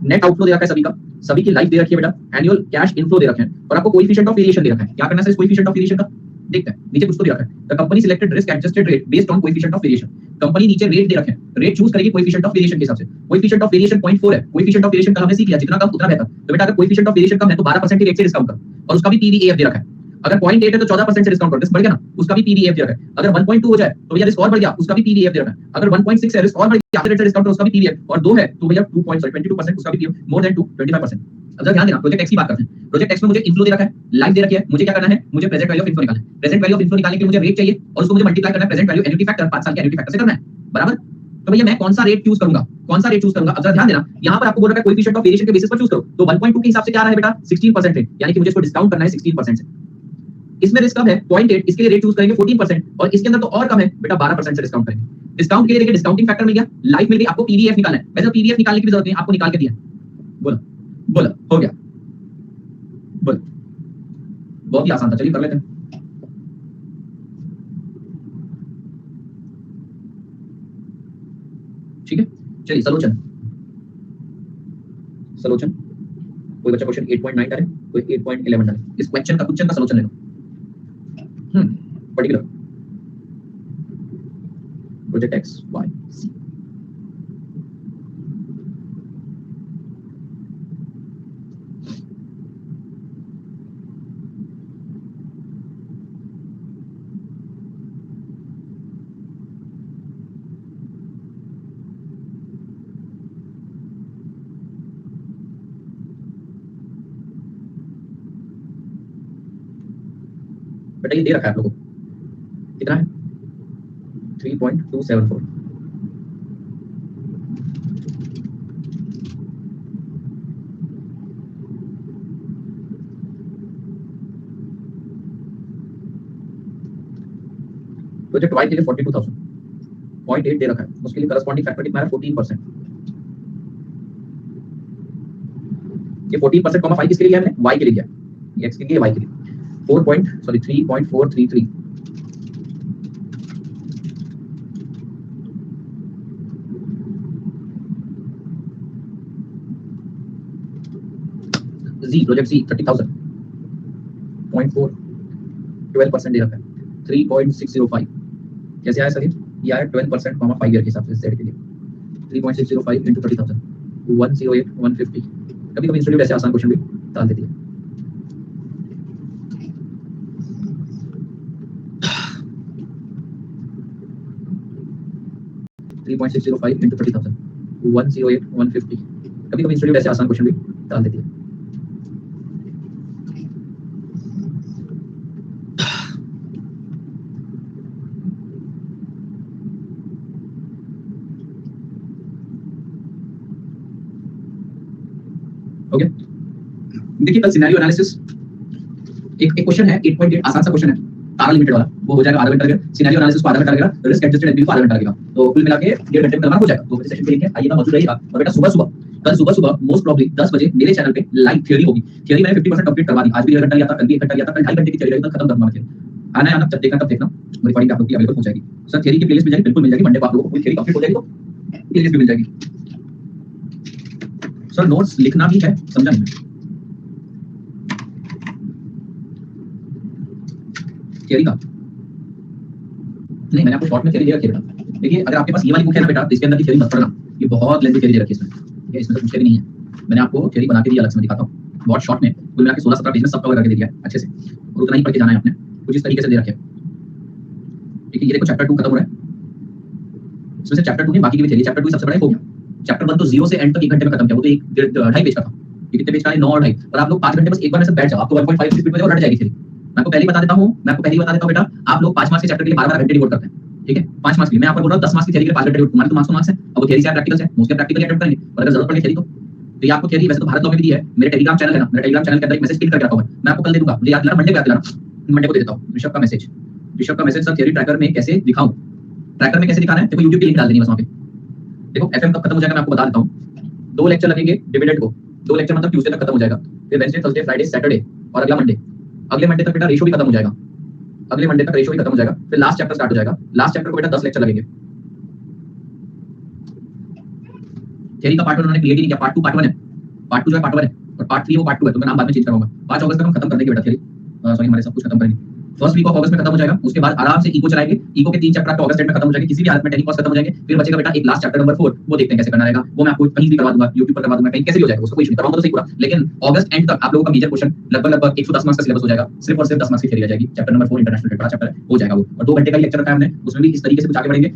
Net outflow दे रखा है सभी का, सभी की लाइफ दे रखी है बेटा, एनुअल कैश इनफ्लो दे रखे हैं, और आपको कोएफिशिएंट ऑफ वेरिएशन दे रखा है। क्या करना है इस कोएफिशिएंट ऑफ वेरिएशन का, देखते हैं नीचे कुछ तो दे रखा है। The company selected risk adjusted rate based on coefficient of variation. Company नीचे रेट दे रखे हैं, रेट चूज करेगी कोएफिशिएंट ऑफ वेरिएशन के हिसाब से। कोएफिशिएंट ऑफ वेरिएशन 0.4 है, कोएफिशिएंट ऑफ वेरिएशन का हमने सीख लिया, जितना कम उतना बेहतर। तो बेटा अगर कोएफिशिएंट ऑफ वेरिएशन कम है तो 12% के रेट से डिस्काउंट करो, और उसका भी पीवीएफ दे रखा है। अगर 0.8 है तो 14% से डिस्काउंट करो, रिस्क बढ़ गया ना, उसका भी पीवीएफ दे रखा है। अगर 1.2 हो जाए तो भैया रिस्क और बढ़ गया, उसका भी पीवीएफ दे रखा है। अगर 1.6 है रिस्क और बढ़ गया, रेट से डिस्काउंट करो, उसका भी पीवीएफ, और 2 है तो भैया 22% उसका भी पीवीएफ, मोर देन 25%। अब जरा ध्यान देना, प्रोजेक्ट एक्स की बात करते हैं। प्रोजेक्ट एक्स में मुझे इनफ्लो दे रखा है, लाइफ दे रखी है, मुझे क्या करना है, मुझे प्रेजेंट वैल्यू ऑफ इनफ्लो निकालना है। प्रेजेंट वैल्यू ऑफ इनफ्लो निकालने के लिए मुझे रेट चाहिए, और उसको मुझे मल्टीप्लाई करना है प्रेजेंट वैल्यू एन्युटी फैक्टर 5 साल के एन्युटी फैक्टर से करना है, बराबर। तो भैया मैं कौन सा रेट चूज करूंगा, कौन सा रेट चूज करूंगा। अब जरा ध्यान देना, यहां पर आपको बोल रखा है कोएफिशिएंट ऑफ वेरिएशन के बेसिस पर चूज करो, तो 1.2 के हिसाब से क्या आ रहा है बेटा 16% रेट, यानी कि मुझे इसको डिस्काउंट करना है 16% से। इसमें रिस्क कम है 0.8, इसके लिए रेट चूज करेंगे 14%, और इसके अंदर तो और कम है बेटा 12% से डिस्काउंट करेंगे। डिस्काउंट के लिए देखिए डिस्काउंटिंग फैक्टर मिल गया, लाइफ मिल गई, आपको पीवीएफ निकालना है। वैसे पीवीएफ निकालने की भी जरूरत नहीं, आपको निकाल के दिया। बोलो बोलो, हो गया, बोलो, बहुत ही आसान था। चलिए कर लेते हैं। ठीक है, चलिए सलोचन, सलोचन कोई बच्चा क्वेश्चन 8.9 डाले, कोई 8.11 डाले। इस क्वेश्चन का सलोचन ले लो। Particular project X Y C. बेटा ये दे रखा है आप लोगों को, कितना है 3.274। प्रोजेक्ट वाई के लिए 42,000, 0.8 दे रखा है, उसके लिए करस्पॉन्डिंग फैक्टर कितना है 14%। ये 14% कॉमा 5 किसके लिए हमने, वाई के लिए किया, ये एक्स के लिए, वाई के लिए 3.433। जी प्रोजेक्ट सी 30,000, 0.4, 12% दे रखा है 3.605। कैसे आया सर ये आया 12% कॉमा 5 ईयर के हिसाब से जेड के लिए 3.605 into 30,000 108 150। कभी कभी इंस्टीट्यूट ऐसे आसान क्वेश्चन भी डाल देती है। $3.605 into 30,000 108 150। कभी कभी इंस्टीट्यूट ऐसे आसान क्वेश्चन भी डाल देती है। ओके देखिए कल सिनेरियो एनालिसिस एक क्वेश्चन है 8.8, आसान सा क्वेश्चन है, तारा लिमिटेड वाला, वो हो जाएगा आधा घंटा लगेगा। सिनेरियो एनालिसिस को आधा घंटा लगेगा, रिस्क एडजस्टेड एनपीवी को आधा घंटा लगेगा, तो कुल मिला के 1.5 घंटे में करना हो जाएगा। तो सेशन के लिंक है, आइएगा मौजूद रहिएगा। और बेटा सुबह सुबह कल सुबह मोस्ट प्रॉब्ली 10 बजे मेरे चैनल पे लाइव थ्योरी होगी। थ्योरी मैंने 50% कंप्लीट करवा दी, आज भी 1 घंटा लिया था, कल भी 1 घंटा लिया था, कल 2.5 घंटे की थ्योरी रहेगी, खत्म करना है। आना है आना, जब देखना तब देखना, रिकॉर्डिंग आप लोग की अवेलेबल हो जाएगी। सर थ्योरी की प्लेलिस्ट मिल जाएगी, बिल्कुल मिल जाएगी। मंडे को आप लोगों को पूरी थ्योरी कंप्लीट हो जाएगी तो प्लेलिस्ट भी मिल जाएगी। सर नोट्स लिखना भी है, समझा नहीं थ्योरी का? नहीं मैंने आपको शॉर्ट में थ्योरी दे रखी है बेटा। देखिए अगर आपके पास ये वाली बुक है ना बेटा, तो इसके अंदर की थ्योरी मत पढ़ना, ये बहुत लेंथी थ्योरी दे रखी है इसमें, ये इसमें तो कुछ थ्योरी नहीं है। मैंने आपको थ्योरी बना के दी, अलग से मैं दिखाता हूँ, बहुत शॉर्ट में, कुल मिला के 16-17 पेज में सब कवर करके दे दिया अच्छे से, और उतना ही पढ़ के जाना है आपने, कुछ इस तरीके से दे रखे। ठीक है, ये देखो चैप्टर 2 खत्म हो रहा है, इसमें से चैप्टर 2 में बाकी की भी थ्योरी, चैप्टर 2 सबसे बड़ा हो गया। चैप्टर 1 तो 0 से एंड तक 1 घंटे में खत्म किया, वो तो 1.5 पेज का था। ये कितने पेज का है, 9 और 2.5, और आप लोग 5 घंटे बस एक बार में सब बैठ जाओ, आपको 1.5 स्पीड में रट जाएगी थ्योरी। मैं आपको पहले ही बता देता हूँ बेटा, आप लोग 5 मार्क्स के चैप्टर के लिए 12 घंटे डिवोट करते हैं, ठीक है? 5 मार्क्स के लिए मैं यहाँ पर बोल रहा हूँ 10 मार्क्स की थ्योरी के लिए 5 घंटे डिवोट, तुम्हारे तो मार्क्स है, अब वो थ्योरी से प्रैक्टिकल है, मोस्ट प्रैक्टिकली अटेम्प्ट करेंगे, और अगर जरूरत पड़े थ्योरी तो ये आपको थ्योरी वैसे तो भारत लॉ में भी दी है, मेरे टेलीग्राम चैनल है ना, मेरे टेलीग्राम चैनल के अंदर एक मैसेज पिन करके रखा हुआ है, मैं आपको कल दे दूंगा, मुझे याद दिलाना, मंडे पे याद दिलाना, मंडे को दे देता हूँ। ऋषभ का मैसेज सर थ्योरी ट्रैकर में कैसे दिखाऊं? ट्रैकर में कैसे दिखाना है? देखो YouTube की लिंक डाल देनी बस वहां पे। देखो FM कब खत्म हो जाएगा मैं आपको बता देता हूँ। 2 लेक्चर लगेंगे डिविडेंड को, 2 लेक्चर मतलब ट्यूसडे तक खत्म हो जाएगा, फिर वेडनेसडे, थर्सडे, फ्राइडे, सैटरडे और अगले मंडे तक बेटा रेशो भी खत्म हो जाएगा, अगले मंडे तक रेशो भी खत्म हो जाएगा, फिर लास्ट चैप्टर स्टार्ट हो जाएगा। लास्ट चैप्टर को बेटा 10 लेक्चर लगेंगे। थ्योरी का पार्ट 1 उन्होंने क्लियर ही नहीं किया, पार्ट 2 पार्ट 1 है, पार्ट 2 जो है पार्ट 1 है और पार्ट 3 वो पार्ट 2 है, तो मैं नाम बाद में चेंज करूंगा। 5 अगस्त तक हम खत्म कर देंगे बेटा थ्योरी, सॉरी हमारे सब कुछ खत्म करेंगे। फर्स्ट वीक ऑफ अगस्त में खत्म हो जाएगा, उसके बाद आराम से इको चलाएंगे, इको के 3 चैप्टर आपको अगस्त एंड में खत्म हो जाएंगे, किसी भी हालत में टेलीकॉस खत्म हो जाएंगे, फिर बचेगा बेटा एक लास्ट चैप्टर नंबर 4, वो देखते हैं कैसे करना रहेगा, वो मैं आपको कहीं भी करवा दूंगा, YouTube पर करवा दूंगा, कहीं कैसे भी हो जाएगा, उसको कोई इशू नहीं, करवाऊंगा तो सही पूरा, लेकिन अगस्त एंड तक आप लोगों का मेजर क्वेश्चन लगभग 110 मार्क्स का सिलेबस हो जाएगा, सिर्फ और सिर्फ 10 मार्क्स की थ्योरी आ जाएगी, चैप्टर नंबर 4 इंटरनेशनल ट्रेड बड़ा चैप्टर है, हो जाएगा वो, और 2 घंटे का ही लेक्चर रखा है हमने, उसमें भी इस तरीके से कुछ आगे बढ़ेंगे।